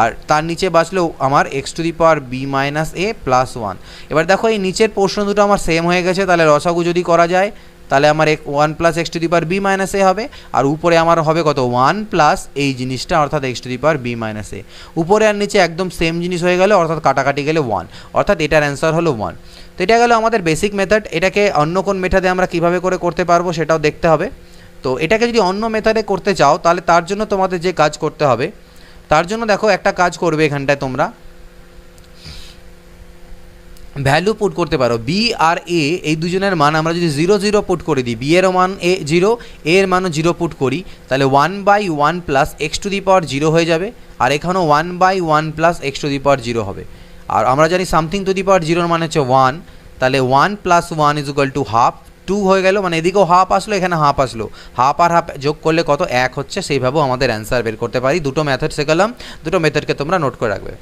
আর তার নিচে বাঁচলো আমার x to the power B minus a plus 1। এবার দেখো এই নিচের পোর্শন দুটো আমার সেম হয়ে গেছে, তাহলে লসাগু যদি করা যায় তাহলে আমার 1 plus x to the power B minus a হবে, আর উপরে আমার হবে কত 1 প্লাস এই জিনিসটা অর্থাৎ x to the power B minus a. উপরে আর নিচে একদম সেম জিনিস হয়ে গেল, অর্থাৎ কাটাকাটি গেলে 1, অর্থাৎ এটার অ্যান্সার হলো 1। তো এটা গেল আমাদের বেসিক মেথড। এটাকে অন্য কোন মেথডে আমরা কীভাবে করে করতে পারবো সেটাও দেখতে হবে। তো এটাকে যদি অন্য মেথডে করতে চাও তাহলে তার জন্য তোমাদের যে কাজ করতে হবে, তার জন্য দেখো একটা কাজ করবে, এখানটায় তোমরা ভ্যালু পুট করতে পারো। বি আর এ এই দুজনের মান আমরা যদি 0 0 পুট করে দিই, বি এরও মান এ 0, এ এর মানও 0 পুট করি, তাহলে 1/1 plus x to the power 0 হয়ে যাবে, আর এখানেও 1/1 plus x to the power 0 হবে। আর আমরা জানি সামথিং টু দি পাওয়ার 0 মানে হচ্ছে 1, তাহলে 1 plus 1 is equal to half, 2 হয়ে গেল, মানে এদিকেও হাফ আসলো এখানে হাফ আসলো, হাফ আর হাফ যোগ করলে কত 1 হচ্ছে, সেইভাবেও আমাদের অ্যান্সার বের করতে পারি। দুটো মেথড শেখালাম, দুটো মেথডকে তোমরা নোট করে রাখবে।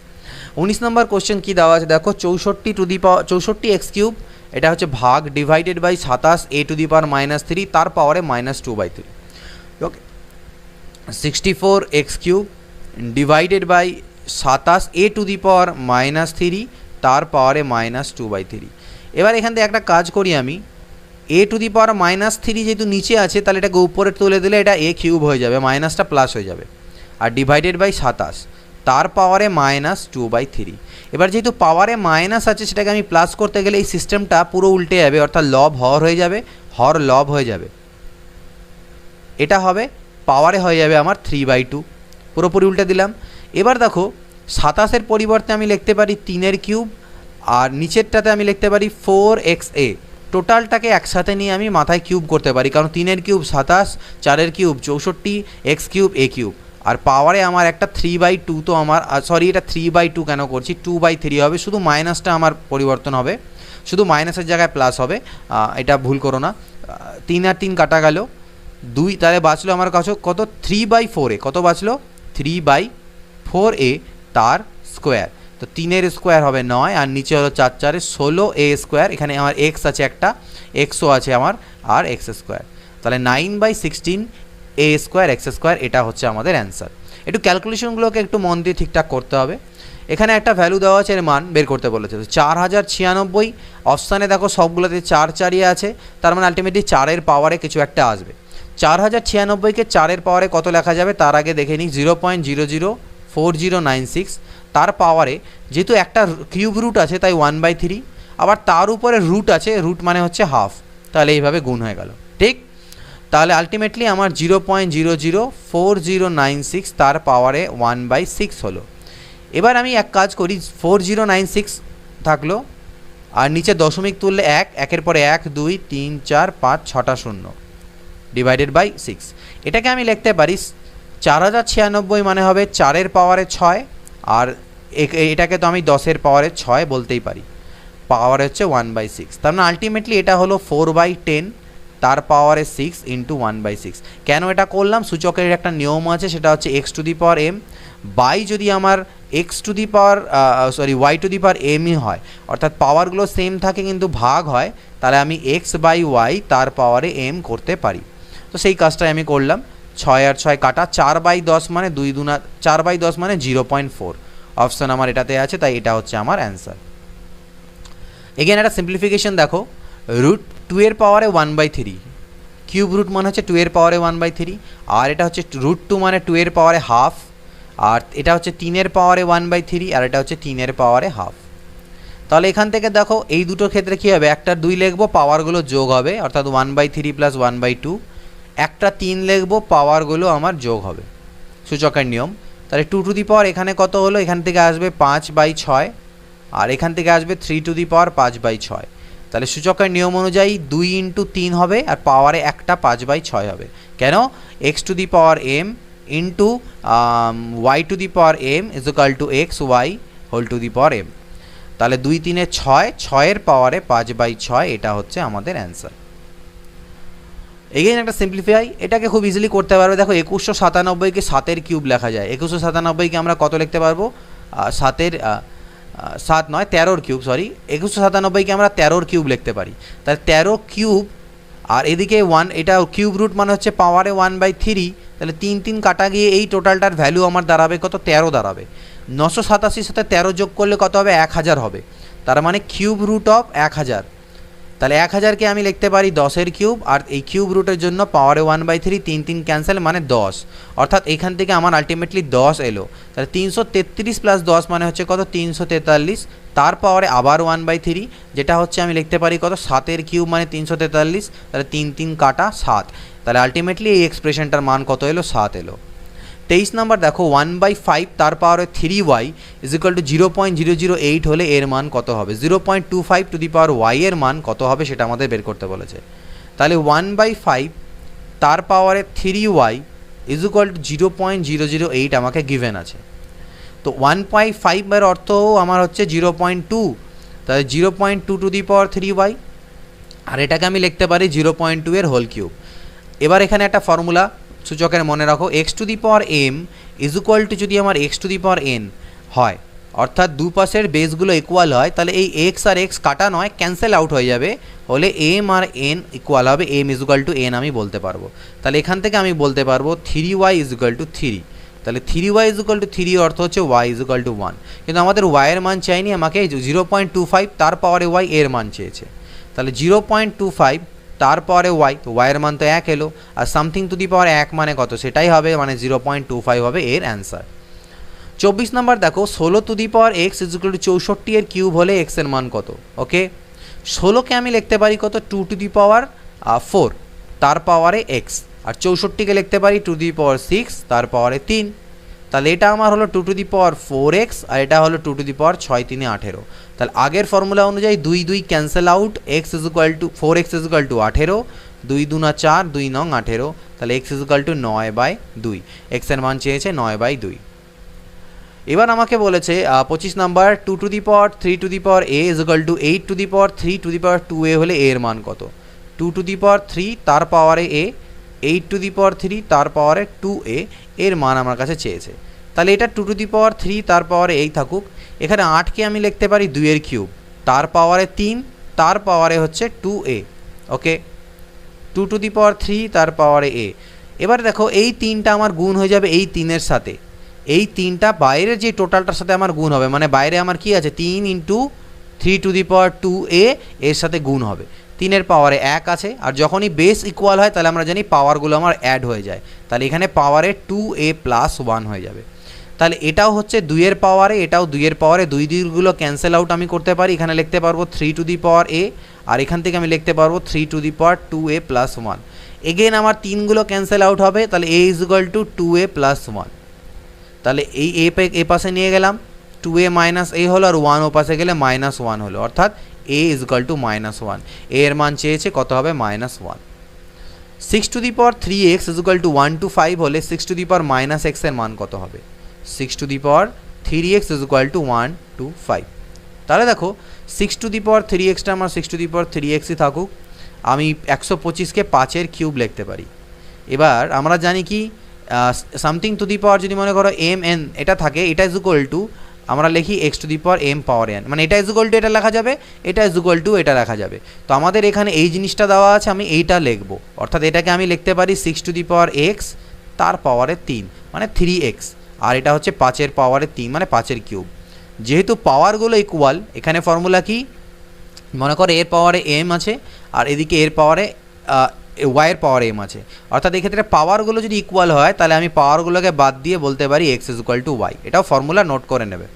19 নম্বর কোশ্চেন কী দেওয়া আছে দেখো, 64 এক্স কিউব, এটা হচ্ছে ভাগ divided by 27 a to the power -3 তার পাওয়ারে -2/3। Okay, 64 x cube divided by 27 a to the power -3 তার পাওয়ারে -2/3। এবার এখান থেকে একটা কাজ করি আমি, এ টু দি পাওয়ার -3 যেহেতু নিচে আছে তাহলে এটাকে উপরে তুলে দিলে এটা এ কিউব হয়ে যাবে, মাইনাসটা প্লাস হয়ে যাবে, আর ডিভাইডেড বাই 27 তার পাওয়ারে -2/3। এবার যেহেতু পাওয়ারে মাইনাস আছে সেটাকে আমি প্লাস করতে গেলে এই সিস্টেমটা পুরো উল্টে যাবে, অর্থাৎ লব হর হয়ে যাবে, হর লব হয়ে যাবে, এটা হবে পাওয়ারে হয়ে যাবে আমার 3/2, পুরোপুরি উল্টে দিলাম। এবার দেখো 27-এর পরিবর্তে আমি লিখতে পারি 3-এর কিউব, আর নিচেরটাতে আমি লিখতে পারি 4xa। টোটালটাকে একসাথে নিয়ে আমি মাথায় কিউব করতে পারি, কারণ 3-এর কিউব 27, 4-এর কিউব 64, এক্স কিউব এ কিউব, আর পাওয়ারে আমার একটা 3/2, তো আমার সরি এটা 3/2 কেন করছি, 2/3 হবে, শুধু মাইনাসটা আমার পরিবর্তন হবে, শুধু মাইনাসের জায়গায় প্লাস হবে, এটা ভুল করো না। 3 আর 3 কাটা গেল 2, তাহলে বাঁচলো আমার কাছে কত 3/4a, কত বাঁচলো 3/4a তার স্কোয়ার, তো 3-এর স্কোয়ার হবে 9, আর নিচে হলো 4 4 16a স্কোয়ার, এখানে আমার এক্স আছে একটা, এক্সও আছে আমার, আর এক্স স্কোয়ার, তাহলে 9/16 এ স্কোয়ার এক্স স্কোয়ার, এটা হচ্ছে আমাদের অ্যান্সার। একটু ক্যালকুলেশনগুলোকে একটু মন দিয়ে ঠিকঠাক করতে হবে। এখানে একটা ভ্যালু দেওয়া আছে, এর মান বের করতে বলেছে, তো 4096, অপশানে দেখো সবগুলোতে 4 4ই আছে, তার মানে আলটিমেটলি 4-এর পাওয়ারে কিছু একটা আসবে। 4096কে 4-এর পাওয়ারে কত লেখা যাবে তার আগে দেখে নিই, 0.004096 তার পাওয়ারে, যেহেতু একটা কিউব রুট আছে তাই 1/3, আবার তার উপরে রুট আছে, রুট মানে হচ্ছে হাফ, তাহলে এইভাবে গুণ হয়ে গেল, ঠিক। তাহলে আলটিমেটলি আমার 0.004096 তার পাওয়ারে 1/6 হলো। এবার আমি এক কাজ করি, 4096 থাকলো আর নিচে দশমিক তুললে 1, একের পরে 1 2 3 4 5 6টা 0 ডিভাইডেড বাই 6। এটাকে আমি লিখতে পারি 4096 মানে হবে 4-এর পাওয়ারে 6, আর এটাকে তো আমি 10-এর পাওয়ারে 6 বলতেই পারি, পাওয়ার হচ্ছে 1/6। তার মানে আলটিমেটলি এটা হলো 4/10 তার পাওয়ারে 6 ইন্টু 1/6। কেন এটা করলাম, সূচকের একটা নিয়ম আছে, সেটা হচ্ছে x to the power m by যদি আমার x to the power y to the power mই হয়, অর্থাৎ পাওয়ারগুলো সেম থাকে কিন্তু ভাগ হয়, তাহলে আমি x বাই y তার পাওয়ারে m করতে পারি। তো সেই কাজটাই আমি করলাম। 6 আর 6 কাটা, 4/10 মানে 2 দুনা 4/10 মানে 0.4, অপশান আমার এটাতে আছে, তাই এটা হচ্ছে আমার অ্যান্সার। এগেন একটা সিম্পলিফিকেশন দেখো, √2 এর পাওয়ারে 1/3, কিউব রুট মানে হচ্ছে 2 এর পাওয়ারে 1/3, আর এটা হচ্ছে √2 মানে 2 এর পাওয়ারে হাফ, আর এটা হচ্ছে 3 এর পাওয়ারে 1/3, আর এটা হচ্ছে 3 এর পাওয়ারে হাফ। তাহলে এখান থেকে দেখো এই দুটোর ক্ষেত্রে কী হবে, একটা 2 লিখবো, পাওয়ারগুলো যোগ হবে, অর্থাৎ 1/3 প্লাস 1/2, একটা 3 লিখবো, পাওয়ারগুলো আমার যোগ হবে, সূচকের নিয়ম। তাহলে 2 টু দি পাওয়ার এখানে কত হলো, এখান থেকে আসবে 5/6, আর এখান থেকে আসবে 3 টু দি পাওয়ার 5/6। তাহলে সূচকের নিয়ম অনুযায়ী 2 ইন্টু 3 হবে, আর পাওয়ারে একটা 5/6 হবে। কেন, x to the power m into y to the power m is equal to xy whole to the power m। তাহলে 2 3 6, 6-এর পাওয়ারে 5/6, এটা হচ্ছে আমাদের অ্যান্সার। এগেইন একটা সিম্পলিফাই, এটাকে খুব ইজিলি করতে পারবে। দেখো 2197কে 7-এর কিউব লেখা যায়, 2197কে আমরা কত লিখতে পারবো, 13-র কিউব, 2197কে আমরা 13-র কিউব লিখতে পারি। তাহলে 13 কিউব, আর এদিকে 1, এটা কিউব রুট মানে হচ্ছে পাওয়ারে 1/3, তাহলে 3 3 কাটা গিয়ে এই টোটালটার ভ্যালু আমার দাঁড়াবে কত, 13 দাঁড়াবে। 987 সাথে 13 যোগ করলে কত হবে, 1000 হবে। তার মানে কিউব রুট অফ 1000। তাহলে 1000কে আমি লিখতে পারি 10-এর কিউব, আর এই কিউব রুটের জন্য পাওয়ারে 1/3, 3 3 ক্যান্সেল মানে 10, অর্থাৎ এখান থেকে আমার আলটিমেটলি 10 এলো। তাহলে 333 প্লাস 10 মানে হচ্ছে কত, 343, তার পাওয়ারে আবার 1/3, যেটা হচ্ছে আমি লিখতে পারি কত, 7-এর কিউব মানে 343, তাহলে 3 3 কাটা 7, তাহলে আলটিমেটলি এই এক্সপ্রেশনটার মান কত এলো, 7 এলো। 23 নম্বর দেখো, 1/5 তার পাওয়ারে 3y ইজ ইকুয়াল টু 0.008 হলে এর মান কত হবে, 0.25 টু দি পাওয়ার y এর মান কত হবে সেটা আমাদের বের করতে বলেছে। তাহলে 1/5 তার পাওয়ারে 3y ইজ ইকুয়াল টু 0.008 আমাকে গিভেন আছে। তো 1.5 এর অর্থ আমার হচ্ছে 0.2, তাহলে 0.2 টু দি পাওয়ার 3y, আর এটাকে আমি লিখতে পারি 0.2 এর হোল কিউব। এবার এখানে একটা ফর্মুলা সূচকের মনে রাখো, x to the power m is equal to, যদি আমার x to the power n হয়, অর্থাৎ দুপাশের বেসগুলো ইকুয়াল হয়, তাহলে এই x আর x কাটা নয়, ক্যান্সেল আউট হয়ে যাবে, হলে m আর n ইকুয়াল হবে, m is equal two n আমি বলতে পারবো। তাহলে এখান থেকে আমি বলতে পারবো 3y ইজ ইকুয়াল টু 3, তাহলে 3y ইজ ইকুয়াল টু 3 অর্থ হচ্ছে y ইজ ইকুয়াল টু 1, কিন্তু আমাদের y এর মান চাইনি, আমাকে 0.25 তার পাওয়ারে y এর মান চেয়েছে। তাহলে 0.25 তার পাওয়ারে y, তো y এর মান তো 1 এলো, আর সামথিং টু দি পাওয়ার 1 মানে কত, সেটাই হবে, মানে 0.25 হবে এর অ্যান্সার। 24 নম্বর দেখো, 16 two the power x is equal two 64 এর কিউব হলে x এর মান কত। ওকে, 16কে আমি লিখতে পারি কত, 2 টু দি পাওয়ার 4 তার পাওয়ারে x, আর 64কে লিখতে পারি 2 টু দি পাওয়ার 6 তার পাওয়ারে 3। তাহলে এটা আমার হলো 2 টু দি পাওয়ার 4x, আর এটা হলো 2 টু দি পাওয়ার 6 3 18। তাহলে আগের ফর্মুলা অনুযায়ী 2 2 cancel out, x is equal two 4x is equal two 18, 2 2 4, 2 9 18, তাহলে x is equal two 9/2, x এর মান চেয়েছে 9/2। এবার আমাকে বলেছে 25 number, 2 to the power 3 to the power a is equal to 8 to the power 3 to the power 2a হলে a এর মান কত। 2 টু দি পাওয়ার 3 তার পাওয়ারে a, 8 টু দি পাওয়ার 3 তার পাওয়ারে 2a, এর মান আমার কাছে চেয়েছে। তাহলে এটা 2 টু দি পাওয়ার 3 তার পাওয়ারে এই থাকুক, এখানে 8কে আমি লিখতে পারি 2 এর কিউব, তার পাওয়ারে 3 তার পাওয়ারে হচ্ছে 2a। Okay, 2 to the power 3 তার পাওয়ারে a। এবার দেখো এই 3টা আমার গুণ হয়ে যাবে এই 3-এর সাথে, এই 3টা বাইরের যে টোটালটার সাথে আমার গুণ হবে, মানে বাইরে আমার কি আছে, 3 into 3 to the power 2a এর সাথে গুণ হবে, 3-এর পাওয়ারে 1 আছে, আর যখনই বেস ইকুয়াল হয় তাহলে আমরা জানি পাওয়ারগুলো আমার অ্যাড হয়ে যায়, তাহলে এখানে পাওয়ারে 2a প্লাস 1 হয়ে যাবে। তাহলে এটাও হচ্ছে 2-এর পাওয়ারে, এটাও 2-এর পাওয়ারে, 2 2গুলো ক্যান্সেল আউট আমি করতে পারি, এখানে লিখতে পারবো 3 টু দি পাওয়ার a, আর এখান থেকে আমি লিখতে পারবো 3 to the power 2a plus 1। Again আমার তিনগুলো ক্যান্সেল আউট হবে, তাহলে a is equal to 2a plus 1। তাহলে এই এ পাশে নিয়ে গেলাম, 2a মাইনাস এ হলো, আর 1 ও পাশে গেলে মাইনাস 1 হলো, অর্থাৎ a is equal to -1। a এর মান চেয়েছে কত হবে, -1। 6 two the power 3x is equal to 1 to 5 হলে 6 টু দি পাওয়ার -x এর মান কত হবে? 6 two the power 3x is equal to 1 to 5। তাহলে দেখো 6 টু দি পাওয়ার 3xটা আমার 6 টু দি পাওয়ার 3xই থাকুক, আমি 125কে 5-এর কিউব লিখতে পারি। এবার আমরা জানি কি সামথিং টু দি পাওয়ার যদি মনে করো mn এটা থাকে, এটা ইজ ইকুয়াল টু আমরা লিখি x to the power m power n, মানে এটা ইজ ইকুয়াল টু এটা লেখা যাবে, এটা ইজ ইকুয়াল টু এটা লেখা যাবে। তো আমাদের এখানে এই জিনিসটা দেওয়া আছে, আমি এইটা লিখব, অর্থাৎ এটাকে আমি লিখতে পারি 6 টু দি পাওয়ার x তার পাওয়ারে 3 মানে 3x, আর এটা হচ্ছে 5-এর পাওয়ারে 3 মানে 5-এর কিউব। যেহেতু পাওয়ারগুলো ইকুয়াল, এখানে ফর্মুলা কি, মনে করো এর পাওয়ারে m আছে আর এদিকে এর পাওয়ারে y এর পাওয়ারে m আছে, অর্থাৎ এক্ষেত্রে পাওয়ারগুলো যদি ইকুয়াল হয় তাহলে আমি পাওয়ারগুলোকে বাদ দিয়ে বলতে পারি x is equal two y। এটাও ফর্মুলা নোট করে নেবে।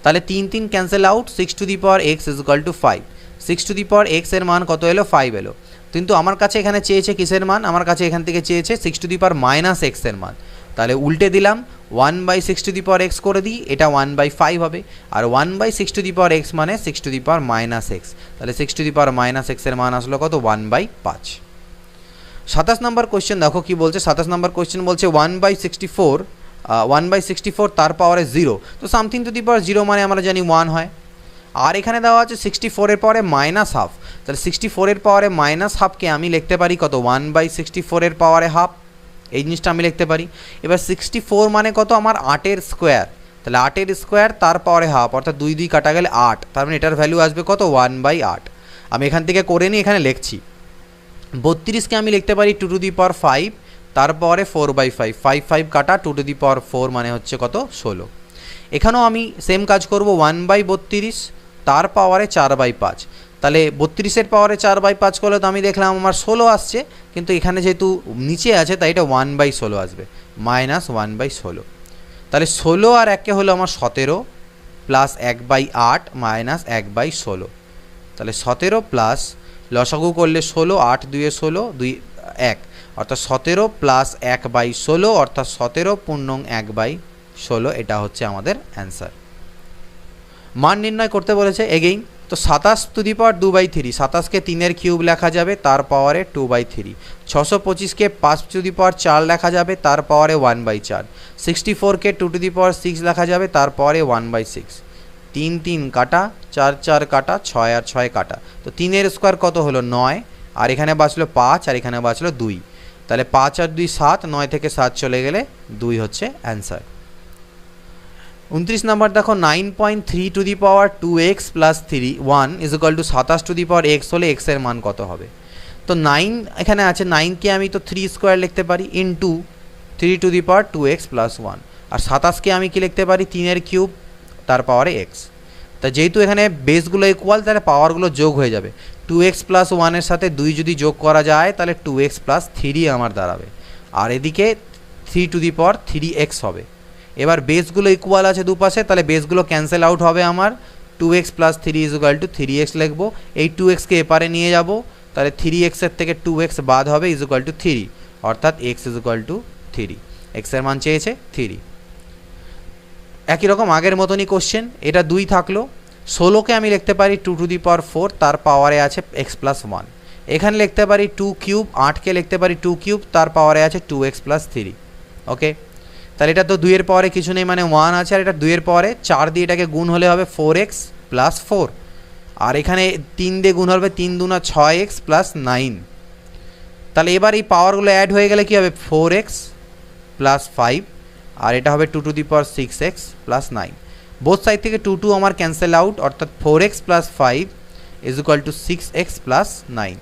তাহলে 3 cancel out, 6 two the power x is equal two 5। 6 two the power x এর মান কত এলো, 5 এলো, কিন্তু আমার কাছে এখানে চেয়েছে কিসের মান, আমার কাছে এখান থেকে চেয়েছে 6 টু দি পাওয়ার -x এর মান। তাহলে উল্টে দিলাম, 1/6 টু দি পাওয়ার x করে দিই, এটা 1/5 হবে, আর 1/6 টু দি পাওয়ার x মানে 6 টু দি পাওয়ার -x, তাহলে 6 টু দি পাওয়ার -x এর মান আসলো কত, 1/5। 27 নম্বর কোয়েশ্চেন দেখো কি বলছে। 27 নম্বর কোয়েশ্চেন বলছে 1/64 তার পাওয়ারে 0, তো সামথিং টু দি পাওয়ার 0 মানে আমরা জানি 1 হয়, আর এখানে দেওয়া আছে 64 এর পাওয়ারে -1/2, তাহলে 64 এর পাওয়ারে -1/2কে আমি লিখতে পারি কত, 1/64 এর পাওয়ারে হাফ, এই জিনিসটা আমি লিখতে পারি। এবার 64 মানে কত, আমার 8-এর স্কোয়ার, তাহলে 8-এর স্কোয়ার তার পাওয়ারে হাফ, অর্থাৎ 2 2 কাটা গেলে 8, তার মানে এটার ভ্যালু আসবে কত, 1/8। আমি এখান থেকে করে নিই, এখানে লিখছি। 32কে আমি লিখতে পারি 2 টু দি পাওয়ার 5 তার পাওয়ারে 4/5, 5 কাটা 2 টু দি পাওয়ার 4 মানে হচ্ছে কত, 16। এখানেও আমি সেম কাজ করব, 1/32 তার পাওয়ারে 4/5, তাহলে 32-এর পাওয়ারে 4/5 করলে তো আমি দেখলাম আমার 16 আসছে, কিন্তু এখানে যেহেতু নিচে আছে তাই এটা 1/16 আসবে, -1/16। তাহলে 16 আর 1 হলো আমার 17 প্লাস 1/8 মাইনাস 1/16, তাহলে 17 প্লাস লসাগু করলে 16, 8 2 16, 2 1, অর্থাৎ 17 প্লাস 1/16 অর্থাৎ 17 পূর্ণং 1/16, এটা হচ্ছে আমাদের অ্যান্সার। মান নির্ণয় করতে বলেছে এগেইন, তো 27 টু দি পাওয়ার 2/3, 27কে 3-এর কিউব লেখা যাবে তার পাওয়ারে 2/3, 625কে 5 টু দি পাওয়ার 4 লেখা যাবে তার পাওয়ারে 1/4, 64কে 2 টু দি পাওয়ার 6 লেখা যাবে তার পাওয়ারে 1/6, 3 3 কাটা, 4 4 কাটা, 6 আর 6 কাটা, তো 3-এর স্কোয়ার কত হলো 9, আর এখানে বাঁচলো 5 আর এখানে বাঁচলো 2, তাহলে 5 আর 2 7, 9 থেকে 7 চলে গেলে 2 হচ্ছে অ্যান্সার। 29 নম্বর দেখো 9.3 two the power 2x plus 1 is equal two 27 two the power x হলে x এর মান কত হবে? তো 9 এখানে আছে, 9কে আমি তো 3 স্কোয়ার লিখতে পারি into 3 to the power 2x plus 1, আর 27কে আমি কি লিখতে পারি, 3-এর কিউব তার পাওয়ারে x। তা যেহেতু এখানে বেসগুলো ইকুয়াল তাহলে পাওয়ারগুলো যোগ হয়ে যাবে, 2x প্লাস 1-এর সাথে 2 যদি যোগ করা যায় তাহলে 2x প্লাস 3 আমার দাঁড়াবে, আর এদিকে 3 টু দি পাওয়ার 3x হবে। এবার বেসগুলো ইকুয়াল আছে দুপাশে, তাহলে বেসগুলো ক্যান্সেল আউট হবে আমার, 2x plus 3 is equal two 3x লিখবো, এই 2xকে এপারে নিয়ে যাব, তাহলে 3x এর থেকে 2x বাদ হবে ইজ ইকুয়াল টু 3, অর্থাৎ x is equal to 3, x এর মান চেয়েছে 3। একই রকম আগের মতনই কোশ্চেন, এটা 2 থাকলো, 16কে আমি লিখতে পারি 2 টু দি পাওয়ার 4 তার পাওয়ারে আছে x প্লাস 1, এখানে লিখতে পারি 2 কিউব, 8কে লিখতে পারি 2 কিউব তার পাওয়ারে আছে 2x প্লাস 3, ওকে। তাহলে এটা তো 2-এর পাওয়ারে কিছু নেই মানে 1 আছে, আর এটা 2-এর পাওয়ারে 4 দিয়ে এটাকে গুণ হলে হবে 4x প্লাস 4, আর এখানে 3 দিয়ে গুণ হবে 3 দুনা 6x প্লাস 9, তাহলে এবার এই পাওয়ারগুলো অ্যাড হয়ে গেলে কি হবে 4x প্লাস 5, আর এটা হবে 2 to the power 6x plus 9, both side থেকে 2 2 আমার ক্যান্সেল আউট, অর্থাৎ 4x plus 5 is equal two 6x plus 9।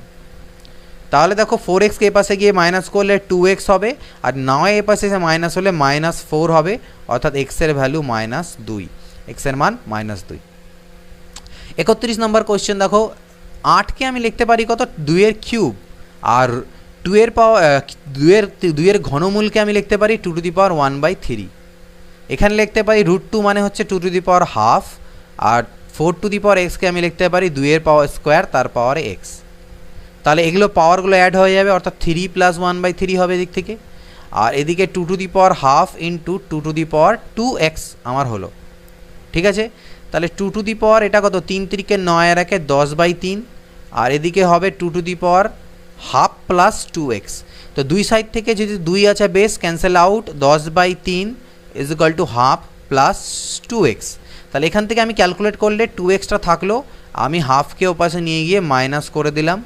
তাহলে দেখো 4xকে এ পাশে গিয়ে মাইনাস করলে 2x হবে, আর 9 এ পাশে এসে মাইনাস হলে -4 হবে, অর্থাৎ x এর ভ্যালু -2, x এর মান -2। 31 নম্বর কোয়েশ্চেন দেখো, 8কে আমি লিখতে পারি কত, 2-এর কিউব, আর 2-এর পাওয়ার 2-এর ঘনমূলকে আমি লিখতে পারি 2 টু দি পাওয়ার 1/3, এখানে লিখতে পারি √2 মানে হচ্ছে 2 টু দি পাওয়ার হাফ, আর 4 টু দি পাওয়ার x কে আমি লিখতে পারি 2-এর পাওয়ার স্কোয়ার তার পাওয়ারে x। তাহলে এগুলো পাওয়ারগুলো অ্যাড হয়ে যাবে, অর্থাৎ 3 + 1/3 হবে এদিক থেকে। আর এদিকে 2^½ ইন্টু 2^2 2x আমার হলো, ঠিক আছে। তাহলে 2^, এটা কত, 3 × 3 = 9 আর 1 = 10/3, আর এদিকে হবে 2^½ + 2x। তো দুই সাইড থেকে যদি 2 আছে বেস ক্যান্সেল আউট, 10/3 = ½ + 2x। তাহলে এখান থেকে আমি ক্যালকুলেট করলে 2xটা থাকলো, আমি হাফকে ওপাশে নিয়ে গিয়ে মাইনাস করে দিলাম,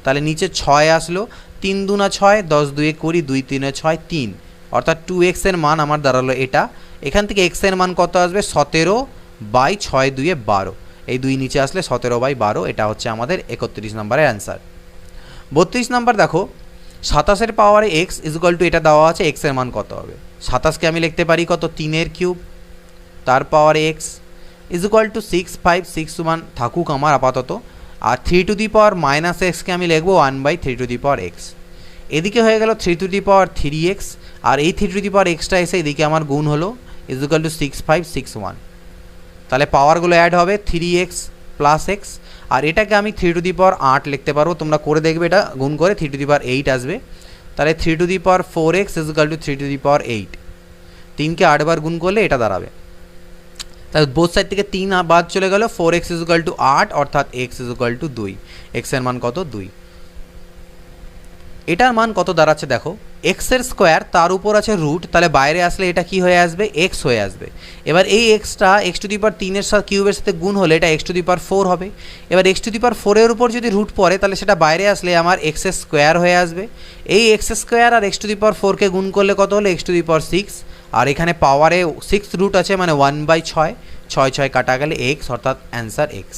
তাহলে নিচে 6 আসলো, 3 × 2 = 6, 10 × 2 = 20, 2 × 3 = 6, 3, অর্থাৎ 2x এর মান আমার দাঁড়ালো এটা। এখান থেকে x এর মান কত আসবে, 17/6 × 2 = 12, এই 2 নিচে আসলে 17/12, এটা হচ্ছে আমাদের 31 নম্বরের অ্যান্সার। 32 নম্বর দেখো, 27 পাওয়ারে x = এটা দেওয়া আছে, x এর মান কত হবে। 27কে আমি লিখতে পারি কত, 3 তার পাওয়ারে x = 6, 5, 6 1 থাকুক আমার আপাতত। আর 3⁻⁻ x-কে আমি লিখবো 1/3x। এদিকে হয়ে গেল 3⁻3x, আর এই 3⁻x-টা এসে এদিকে আমার গুণ হলো = 6, 5, 6 1। তাহলে পাওয়ারগুলো অ্যাড হবে 3x + x, আর এটাকে আমি 3⁸ লিখতে পারবো, তোমরা করে দেখবে এটা গুণ করে 3⁸8 আসবে। তাহলে 3⁴x = 3⁸8, 3কে 8 বার গুণ করলে এটা দাঁড়াবে। তাহলে বোথ সাইড থেকে 3 বাদ চলে গেল, 4x = 8, অর্থাৎ x = 2, x এর মান কত, 2। এটার মান কত দাঁড়াচ্ছে দেখো, x এর স্কোয়ার তার উপর আছে রুট, তাহলে বাইরে আসলে এটা কি হয়ে আসবে, x হয়ে আসবে। এবার এই xটা x⁻3 এর সাথে কিউবের সাথে গুণ হলে এটা x⁻4 হবে। এবার x⁻4 এর উপর যদি রুট পড়ে তাহলে সেটা বাইরে আসলে আমার x এর স্কোয়ার হয়ে আসবে। এই x স্কোয়ার আর x⁻4কে গুণ করলে কত হলো, x⁻6, আর এখানে পাওয়ারে 6 রুট আছে মানে 1/6, 6 6 কাটা গেলে x, অর্থাৎ অ্যান্সার x।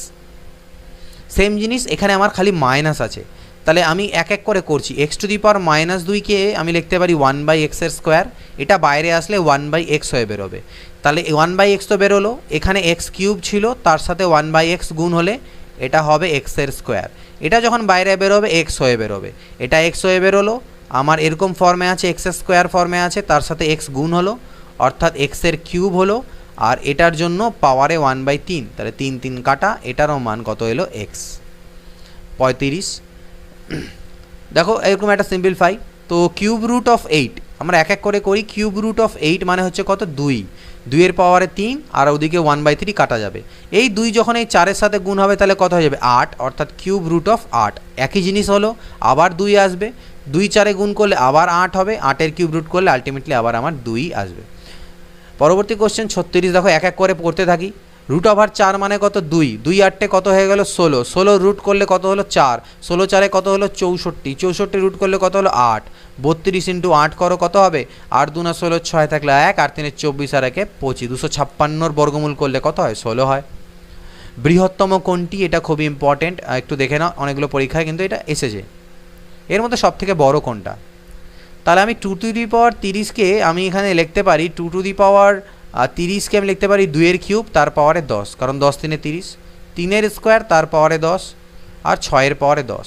সেম জিনিস এখানে আমার খালি মাইনাস আছে, তাহলে আমি এক এক করে করছি। x⁻2কে আমি লিখতে পারি 1/x এর স্কোয়ার, এটা বাইরে আসলে 1/x হয়ে বেরোবে। তাহলে 1/x তো বেরোলো, এখানে x³ ছিল তার সাথে 1/x গুণ হলে এটা হবে x এর স্কোয়ার। এটা যখন বাইরে বেরোবে x হয়ে বেরোবে, এটা x হয়ে বেরোলো, আমার এরকম ফর্মে আছে, x স্কোয়ার ফর্মে আছে, তার সাথে x গুণ হলো, অর্থাৎ x এর কিউব হলো, আর এটার জন্য পাওয়ারে 1/3, তাহলে 3 3 কাটা, এটারও মান কত এলো, x 35। দেখো এরকম একটা সিম্পলিফাই, তো কিউব√8 আমরা এক এক করে করি। কিউব√8 মানে হচ্ছে কত, 2, 2 এর পাওয়ারে 3, আর ওদিকে 1/3 কাটা যাবে। এই 2 যখন এই 4-এর সাথে গুণ হবে তাহলে কত হয়ে যাবে, 8, অর্থাৎ কিউব√8। একই জিনিস হলো, আবার 2 আসবে, 2 4-এ গুণ করলে আবার 8 হবে, 8-এর কিউব রুট করলে আলটিমেটলি আবার আমার 2 আসবে। পরবর্তী কোশ্চেন 36, দেখো এক এক করে পড়তে থাকি। √4 মানে কত, 2, 2 8-এ কত হয়ে গেল, 16, 16 রুট করলে কত হলো, 4, 16 4-এ কত হলো, 64, 64 রুট করলে কত হলো, 8, 32 × 8 করো কত হবে, 8 2 16, 6 থাকলে 1, 8 3 24, আর 1 25, 256-র বর্গমূল করলে কত হয়, 16 হয়। বৃহত্তম কোনটি, এটা খুবই ইম্পর্টেন্ট, একটু দেখে নাও, অনেকগুলো পরীক্ষায় কিন্তু এটা এসেছে। এর মধ্যে সব থেকে বড় কোনটা, তাহলে আমি 2⁻30কে আমি এখানে লিখতে পারি 2⁻30কে আমি লিখতে পারি 2 এর কিউব তার পাওয়ারে 10, কারণ 10 3 30, 3 এর স্কোয়ার তার পাওয়ারে 10, আর 6 এর পাওয়ারে 10,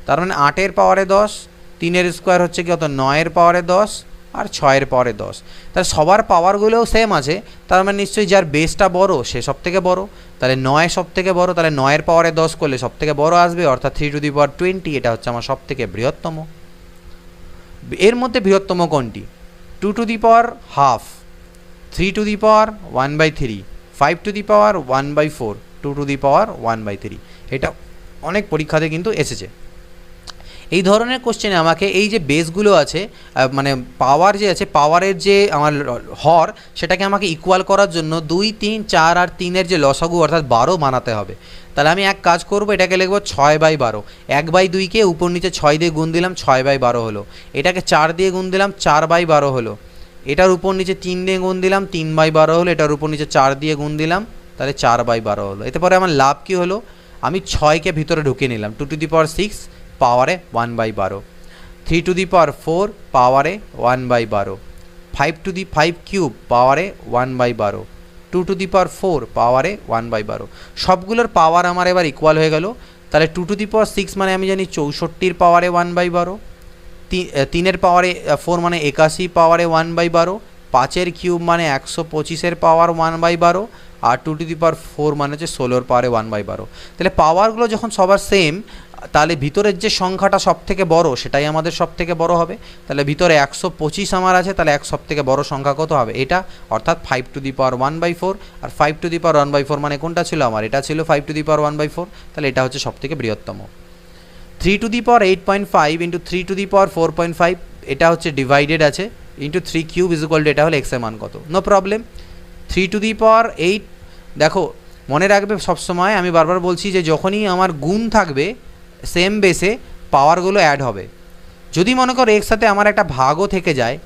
তার মানে 8 এর পাওয়ারে 10, 3 এর স্কোয়ার হচ্ছে কি কত, 9 এর পাওয়ারে 10, আর 6 এর পাওয়ারে 10। তাহলে সবার পাওয়ারগুলোও সেম আছে, তার মানে নিশ্চয়ই যার বেসটা বড় সে সব থেকে বড়, তাহলে 9 সব থেকে বড়, তাহলে 9 এর পাওয়ারে 10 করলে সব থেকে বড় আসবে, অর্থাৎ 3⁻20, এটা হচ্ছে আমার সব থেকে বৃহত্তম। এর মধ্যে বৃহত্তম কোনটি, 2⁻½ 3⁻1/3, 5⁻1/4, 2⁻1/3, এটা অনেক পরীক্ষাতে কিন্তু এসেছে। এই ধরনের কোশ্চেনে আমাকে এই যে বেসগুলো আছে, মানে পাওয়ার যে আছে, পাওয়ারের যে আমার হর, সেটাকে আমাকে ইকুয়াল করার জন্য 2 3 4 আর 3-এর যে লসাগু অর্থাৎ 12 বানাতে হবে। তাহলে আমি এক কাজ করব, এটাকে লিখব 6/12, 1/2কে উপর নিচে 6 দিয়ে গুণ দিলাম, 6/12 হলো। এটাকে 4 দিয়ে গুণ দিলাম, 4/12 হলো। এটার উপর নিচে 3 দিয়ে গুণ দিলাম, 3/12 হলো। এটার উপর নিচে 4 দিয়ে গুণ দিলাম, তাহলে 4/12 হলো। এতে পরে আমার লাভ কী হলো, আমি 6কে ভিতরে ঢুকিয়ে নিলাম, 2⁻6 পাওয়ারে 1/12, 3⁻4 পাওয়ারে 1/12, 5³ পাওয়ারে 1/12, 2⁻4 পাওয়ারে 1/12। সবগুলোর পাওয়ার আমার এবার ইকুয়াল হয়ে গেল। তাহলে 2⁻6 মানে আমি জানি 64-র পাওয়ারে 1/12, 3-এর পাওয়ারে 4 মানে 81 পাওয়ারে 1/12, 5-এর কিউব মানে 125-এর পাওয়ার 1/12, আর 2⁻4 মানে হচ্ছে 16-র পাওয়ারে 1/12। তাহলে পাওয়ারগুলো যখন সবার সেম, তাহলে ভিতরের যে সংখ্যাটা সব থেকে বড় সেটাই আমাদের সব থেকে বড় হবে। তাহলে ভিতরে 125 আমার আছে, তাহলে সব থেকে বড় সংখ্যা কত হবে? এটা, অর্থাৎ 5^1/4। আর 5^1/4 মানে কোনটা ছিল আমার? এটা ছিল 5^1/4। তাহলে এটা হচ্ছে সব থেকে বৃহত্তম। 3^8.5 ইন্টু 3^4.5 এটা হচ্ছে ডিভাইডেড আছে, ইন্টু 3³ এটা হলো এক্স এর মান কত? No problem. 3^8, দেখো মনে রাখবে সবসময়, আমি বারবার বলছি যে যখনই আমার গুণ থাকবে সেম বেসে পাওয়ারগুলো অ্যাড হবে। যদি মনে করো এক্স সাথে আমার একটা ভাগও থেকে যায়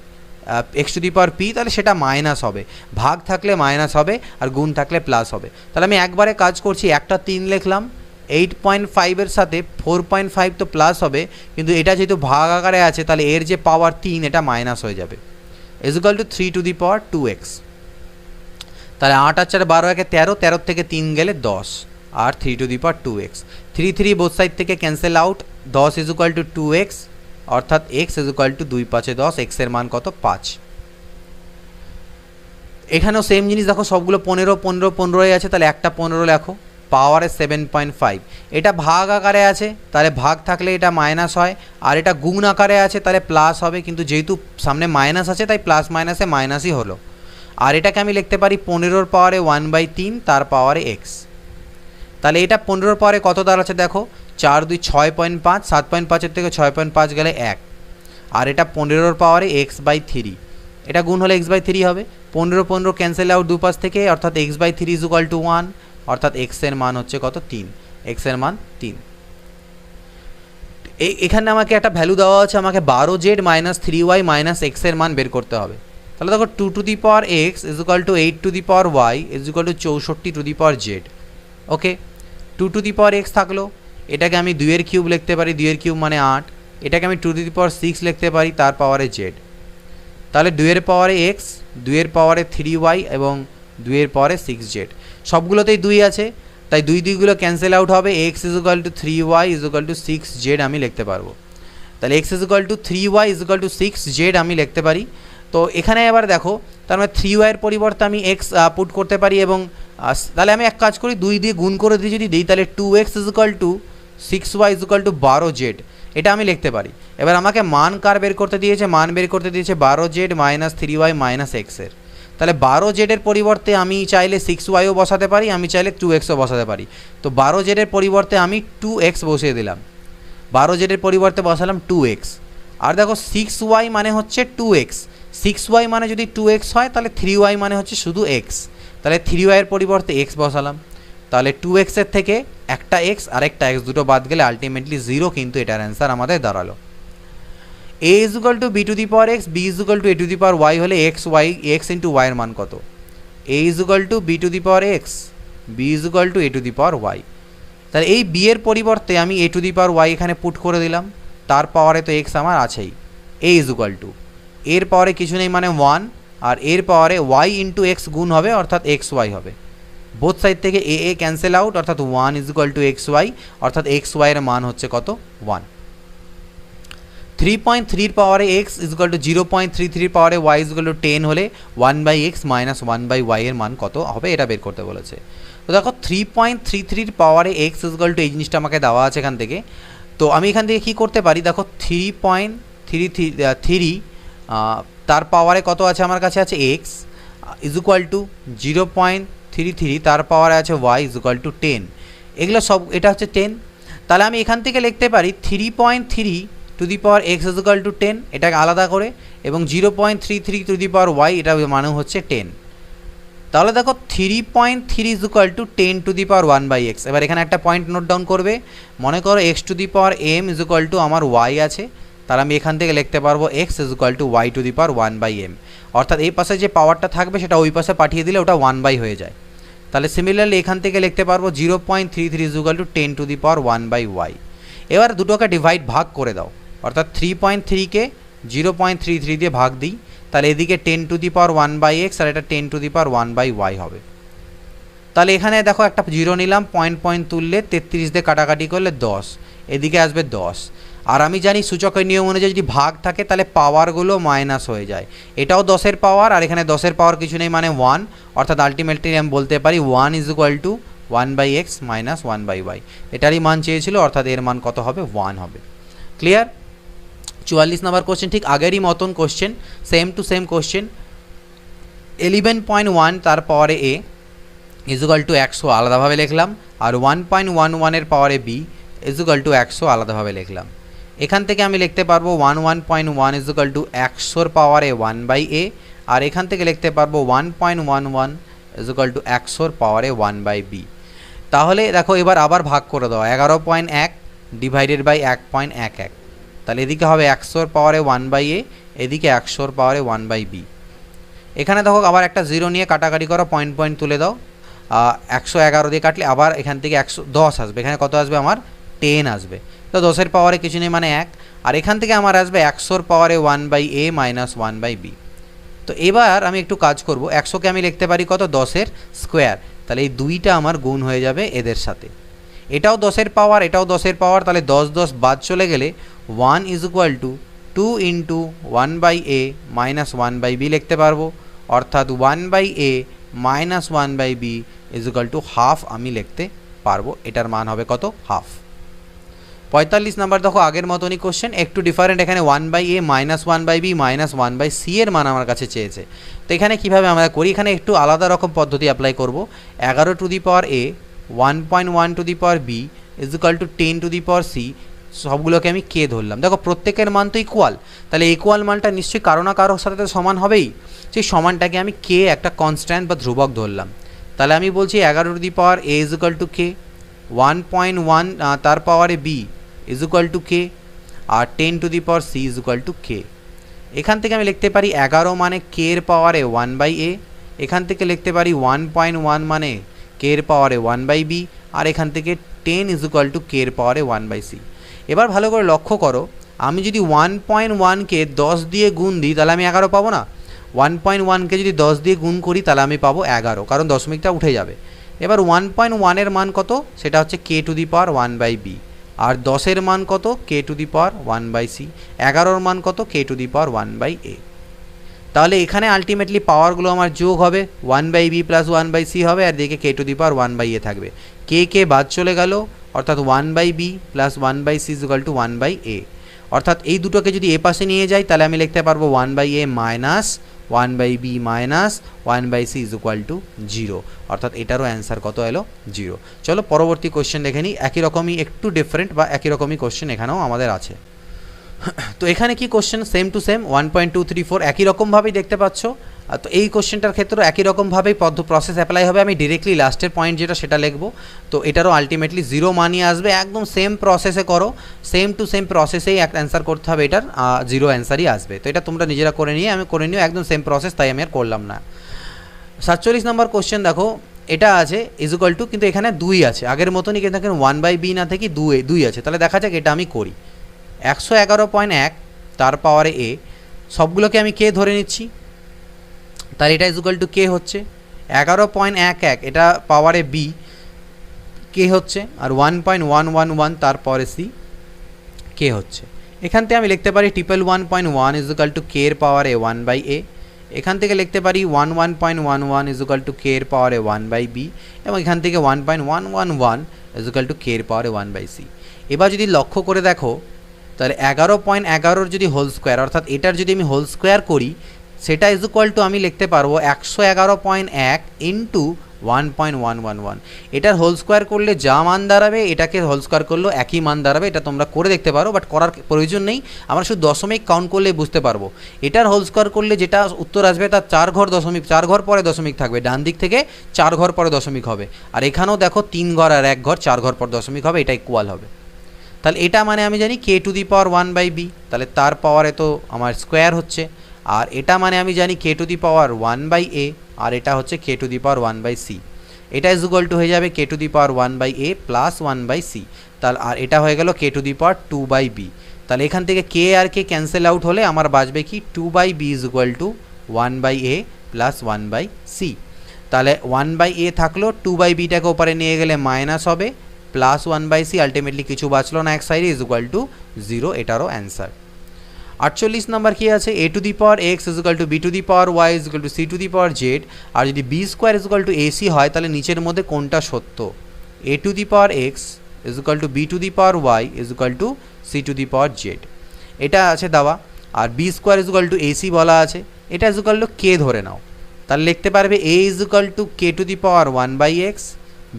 x⁻p, তাহলে সেটা মাইনাস হবে। ভাগ থাকলে মাইনাস হবে আর গুণ থাকলে প্লাস হবে। তাহলে আমি একবারে কাজ করছি, একটা 3 লিখলাম, 8.5 এর সাথে 4.5 তো প্লাস হবে, কিন্তু এটা যেহেতু ভাগ আকারে আছে তাহলে এর যে পাওয়ার 3 এটা মাইনাস হয়ে যাবে, = 3^2x। তাহলে 8 আর 4 12, 13, 13 থেকে 3 গেলে 10 আর 3^2x। 3 বোথ সাইড থেকে ক্যান্সেল আউট, 10 = 2x, অর্থাৎ x = 2 5 10, x এর মান কত? 5। এখানেও সেম জিনিস দেখো, সবগুলো 15 15 15 আছে, তাহলে একটা 15 লেখো, পাওয়ারে 7.5। এটা ভাগ আকারে আছে, তাহলে ভাগ থাকলে এটা মাইনাস হয়, আর এটা গুণ আকারে আছে তাহলে প্লাস হবে, কিন্তু যেহেতু সামনে মাইনাস আছে তাই প্লাস মাইনাসে মাইনাসই হলো। আর এটাকে আমি লিখতে পারি 15 পাওয়ারে 1/3 তার পাওয়ারে x। তাহলে এটা 15 পাওয়ারে কত দাঁড়াচ্ছে দেখো, 4 2 6.5, 7.5 থেকে 6.5 গেলে 1, আর এটা 15 পাওয়ারে x/3, এটা গুণ হলে x/3 হবে। 15 15 ক্যান্সেল আউট দুপাশ থেকে, অর্থাৎ x/3 = 1, অর্থাৎ x এর মান হচ্ছে কত? 3। x এর মান 3। এখানে আমাকে একটা ভ্যালু দেওয়া আছে, আমাকে 12z - 3y - x এর মান বের করতে হবে। তাহলে দেখো 2^x = 8^y = 64^z। ওকে, 2^x থাকলো, এটাকে আমি 2 এর কিউব লিখতে পারি, 2 এর কিউব মানে 8, এটাকে আমি 2^6 লিখতে পারি তার পাওয়ারে z। তাহলে 2 এর পাওয়ারে x, 2 এর পাওয়ারে 3y এবং 2 এর পাওয়ারে 6z। সবগুলোতেই 2 আছে, তাই 2 2গুলো ক্যান্সেল আউট হবে, x = 3y = 6z আমি লিখতে পারবো। তাহলে x = 3y = 6z আমি লিখতে পারি। তো এখানে এবার দেখো, তার মানে 3y এর পরিবর্তে আমি x পুট করতে পারি, এবং তাহলে আমি এক কাজ করি, 2 দিয়ে গুণ করে দিয়ে যদি দিই, তাহলে 2x = 6y = 12z, এটা আমি লিখতে পারি। এবার আমাকে মান কার বের করতে দিয়েছে? মান বের করতে দিয়েছে 12z - 3y - x এর। তাহলে 12z এর পরিবর্তে আমি চাইলে 6yও বসাতে পারি, আমি চাইলে 2xও বসাতে পারি। তো 12z এর পরিবর্তে আমি 2x বসিয়ে দিলাম, 12z এর পরিবর্তে বসালাম 2x। আর দেখো 6y মানে হচ্ছে 2x, 6y মানে যদি 2x হয় তাহলে 3y মানে হচ্ছে শুধু x। তাহলে 3y এর পরিবর্তে x বসালাম, তাহলে 2x এর থেকে একটা x আর একটা x দুটো বাদ গেলে আলটিমেটলি 0, কিন্তু এটার অ্যান্সার আমাদের দাঁড়ালো। a = b^x, b = a^y হলে x × y এর মান কত? a = b^x, b = a^y। তাহলে এই b এর পরিবর্তে আমি a^y এখানে পুট করে দিলাম, তার পাওয়ারে তো x আমার আছেই। a = এর পাওয়ারে কিছু নেই মানে 1, আর এর পাওয়ারে y × x গুণ হবে, অর্থাৎ xy হবে। বোথ সাইড থেকে a ক্যান্সেল আউট, অর্থাৎ 1 = xy, অর্থাৎ xy এর মান হচ্ছে কত? 1। 3.3 এর পাওয়ারে x = 0.33 এর পাওয়ারে y = 10 হলে 1/x - 1/y এর মান কত হবে, এটা বের করতে বলেছে। তো দেখো 3.33 এর পাওয়ারে x = এই জিনিসটা আমাকে দেওয়া আছে এখান থেকে। তো আমি এখান থেকে কী করতে পারি, দেখো 3.33 তার পাওয়ারে কত আছে? আমার কাছে আছে x = 0.33, তার পাওয়ারে আছে y = 10, এগুলো সব, এটা হচ্ছে 10। তাহলে আমি এখান থেকে লিখতে পারি 3.3x = 10, এটাকে আলাদা করে, এবং 0.33y এটা মানে হচ্ছে 10। তাহলে দেখো 3.3 = 10^1/x। এবার এখানে একটা পয়েন্ট নোট ডাউন করবে, মনে করো x⁻m = আমার y আছে, তাহলে আমি এখান থেকে লিখতে পারবো x = y⁻1/m, অর্থাৎ এই পাশে যে পাওয়ারটা থাকবে সেটা ওই পাশে পাঠিয়ে দিলে ওটা 1/, হয়ে যায়। তাহলে সিমিলারলি এখান থেকে লিখতে পারবো 0.33 = 10^1/y। এবার দুটোকে ডিভাইড, ভাগ করে দাও, অর্থাৎ 3.3কে 0.33 দিয়ে ভাগ দিই, তাহলে এদিকে 10^1/x আর এটা 10^1/y হবে। তাহলে এখানে দেখো একটা 0 নিলাম, পয়েন্ট তুললে 33 দিয়ে কাটাকাটি করলে 10, এদিকে আসবে 10। আর আমি জানি সূচকের নিয়ম অনুযায়ী যদি ভাগ থাকে তাহলে পাওয়ারগুলো মাইনাস হয়ে যায়, এটাও 10 এর পাওয়ার, আর এখানে 10 এর পাওয়ার কিছু নেই মানে 1, অর্থাৎ আলটিমেটলি আমি বলতে পারি 1 = 1/x মাইনাস 1/y, এটারই মান চেয়েছিল, অর্থাৎ এর মান কত হবে 1 হবে। ক্লিয়ার? 44 নম্বর কোশ্চেন ঠিক আগেরই মতন question, same to same question. 11.1 তার পাওয়ারে a ইজুকাল টু 100 আলাদাভাবে লিখলাম, আর 1.11 এর পাওয়ারে b ইজুকাল টু 100 আলাদাভাবে লিখলাম। এখান থেকে আমি লিখতে পারবো 11.1 ইজুকাল টু 100 পাওয়ারে 1/a, আর এখান থেকে লিখতে পারবো 1.11 ইজুকাল টু 100 পাওয়ারে 1/b। তাহলে দেখো এবার আবার ভাগ করে দাও, 11.1 ডিভাইডেড বাই 1.11, তাহলে এদিকে হবে 100 পাওয়ারে 1/a, এদিকে 100 পাওয়ারে 1/b। এখানে দেখো আবার একটা জিরো নিয়ে কাটাকাটি করো, পয়েন্ট পয়েন্ট তুলে দাও, 111 দিয়ে কাটলে আবার এখান থেকে 110 আসবে, এখানে কত আসবে আমার 10 আসবে, তো 10-এর পাওয়ারে কিছু নেই মানে 1, আর এখান থেকে আমার আসবে 100 পাওয়ারে 1/a মাইনাস 1/b। তো এবার আমি একটু কাজ করব, 100কে আমি লিখতে পারি কত 10-এর স্কোয়ার, তাহলে এই দুইটা আমার গুণ হয়ে যাবে এদের সাথে, এটাও 10-এর পাওয়ার এটাও 10-এর পাওয়ার, তাহলে 10 বাদ চলে গেলে 1 is equal to 2 into 1/a minus 1/b লিখতে পারবো, অর্থাৎ 1/a minus 1/b is equal to half আমি লিখতে পারবো, এটার মান হবে কত হাফ। 45 নাম্বার দেখো আগের মতনই কোশ্চেন, একটু ডিফারেন্ট, এখানে 1/a minus 1/b minus 1/c এর মান আমার কাছে চেয়েছে। তো এখানে কীভাবে আমরা করি, এখানে একটু আলাদা রকম পদ্ধতি অ্যাপ্লাই করব। 11 to the power a 1.1 two the power b is equal two 10 to the power c, সবগুলোকে আমি কে ধরলাম। দেখো প্রত্যেকের মান তো ইকুয়াল, তাহলে ইকুয়াল মানটা নিশ্চয়ই কারো না কারোর সাথে তো সমান হবেই, সেই সমানটাকে আমি কে একটা কনস্ট্যান্ট বা ধ্রুবক ধরলাম। তাহলে আমি বলছি 11 to the power a is equal to k, 1.1 তার পাওয়ারে b is equal to k, আর 10 to the power c is equal to k. এখান থেকে আমি লিখতে পারি 11 মানে কে এর পাওয়ারে 1/a, এখান থেকে লিখতে পারি 1.1 মানে কে এর পাওয়ারে 1/b, আর এখান থেকে 10 ইজ ইকুয়াল টু কে এর পাওয়ারে 1/c। এবার ভালো করে লক্ষ্য করো, আমি যদি 1.1কে 10 দিয়ে গুণ দিই তাহলে আমি 11 পাবো না, 1.1কে যদি 10 দিয়ে গুণ করি তাহলে আমি পাবো 11, কারণ দশমিকটা উঠে যাবে। এবার 1.1 এর মান কত, সেটা হচ্ছে কে টু দি পাওয়ার 1/b, আর 10-এর মান কত কে টু দি পাওয়ার 1/c, 11-র মান কত কে টু দি পাওয়ার 1/a। তাহলে এখানে আলটিমেটলি পাওয়ারগুলো আমার যোগ হবে, 1/b প্লাস 1/c হবে, আর দিকে কে টু দি পাওয়ার 1/a থাকবে, কে বাদ চলে গেল, অর্থাৎ 1/b plus 1/c is equal two 1/a। অর্থাৎ এই দুটোকে যদি এ পাশে নিয়ে যাই তাহলে আমি লিখতে পারবো 1/a minus 1/b minus 1/c is equal to 0, অর্থাৎ এটারও অ্যান্সার কত এলো 0। চলো পরবর্তী কোশ্চেন দেখে নিই, একই রকমই একটু ডিফারেন্ট বা একই রকমই কোশ্চেন এখানেও আমাদের আছে। তো এখানে কি কোশ্চেন সেম টু সেম 1.234 একই রকমভাবেই দেখতে পাচ্ছ। তো এই কোশ্চেনটার ক্ষেত্রেও একই রকমভাবেই প্রসেস অ্যাপ্লাই হবে, আমি ডিরেক্টলি লাস্টের পয়েন্ট যেটা সেটা লিখবো, তো এটারও আলটিমেটলি 0 মানই আসবে, একদম সেম প্রসেসে করো, সেম টু সেম প্রসেসেই একটা অ্যান্সার করতে হবে, এটার 0 অ্যান্সারই আসবে। তো এটা তোমরা নিজেরা করে নিয়ে আমি করে নিও, একদম সেম প্রসেস, তাই আমি আর করলাম না। 47 নম্বর কোশ্চেন দেখো, এটা আছে ইজ ইকুয়াল টু, কিন্তু এখানে 2 আছে আগের মতনই, কিন্তু এখানে 1/b না থেকে 2 আছে, তাহলে দেখা যাক এটা আমি করি। 111.1 তার পাওয়ারে a, সবগুলোকে আমি কে ধরে নিচ্ছি, তাহলে এটা ইজ ইকুয়াল টু কে হচ্ছে, 11.11 এটা পাওয়ারে b কে হচ্ছে, আর 1.111 তার পাওয়ারে c কে হচ্ছে। এখান থেকে আমি লিখতে পারি 111.1 ইজ ইকুয়াল টু কে এর পাওয়ারে 1/a, এখান থেকে লিখতে পারি 11.11 ইজ ইকুয়াল টু কে এর পাওয়ারে 1/b, এবং এখান থেকে 1.111 ইজ ইকুয়াল টু কে এর পাওয়ারে 1/c। এবার যদি লক্ষ্য করে দেখো তাহলে 11.11 যদি হোল স্কোয়ার, অর্থাৎ এটার যদি আমি হোল স্কোয়ার করি সেটা ইজ ইকুয়াল টু আমি লিখতে পারবো 111.1 ইন্টু 1.111, এটার হোল স্কোয়ার করলে যা মান দাঁড়াবে এটাকে হোল স্কোয়ার করলেও একই মান দাঁড়াবে, এটা তোমরা করে দেখতে পারো, বাট করার প্রয়োজন নেই, আমরা শুধু দশমিক কাউন্ট করলে বুঝতে পারবো। এটার হোল স্কোয়ার করলে যেটা উত্তর আসবে তার 4 ঘর পরে দশমিক থাকবে, ডান দিক থেকে 4 ঘর পরে দশমিক হবে, আর এখানেও দেখো 3 ঘর আর 1 ঘর 4 ঘর পর দশমিক হবে, এটা ইকুয়াল হবে। তাহলে এটা মানে আমি জানি কে টু দি পাওয়ার 1/b, তাহলে তার পাওয়ারে তো আমার স্কোয়ার হচ্ছে, আর এটা মানে আমি জানি কে টু দি পাওয়ার 1/a, আর এটা হচ্ছে কে টু দি পাওয়ার 1/c, এটা ইজ ইকুয়াল টু হয়ে যাবে কে two the power 1/a plus 1/c, তাহলে আর এটা হয়ে গেল কে টু দি পাওয়ার 2/b। তাহলে এখান থেকে কে আর কে ক্যান্সেল আউট হলে আমার বাঁচবে কি 2/b is equal two 1/a plus 1/c। তাহলে 1/a থাকলো, 2/bটাকে ওপারে নিয়ে গেলে মাইনাস হবে, প্লাস 1/c, আলটিমেটলি কিছু বাঁচলো না এক সাইডে, ইজ ইকুয়াল টু 0, এটারও অ্যান্সার। 48 নাম্বার কি আছে, a two the power x is equal two b two the power y is equal two c two the power z। আর যদি b square is equal to ac হয় তাহলে নিচের মধ্যে কোনটা সত্য, a two the power x is equal two b two the power y is equal two c two the power z, এটা আছে দেওয়া। আর b square is equal to ac বলা আছে, এটা ইজ ইকুয়াল টু k ধরে নাও, তাহলে লিখতে পারবে a is equal to k to the power 1 by x,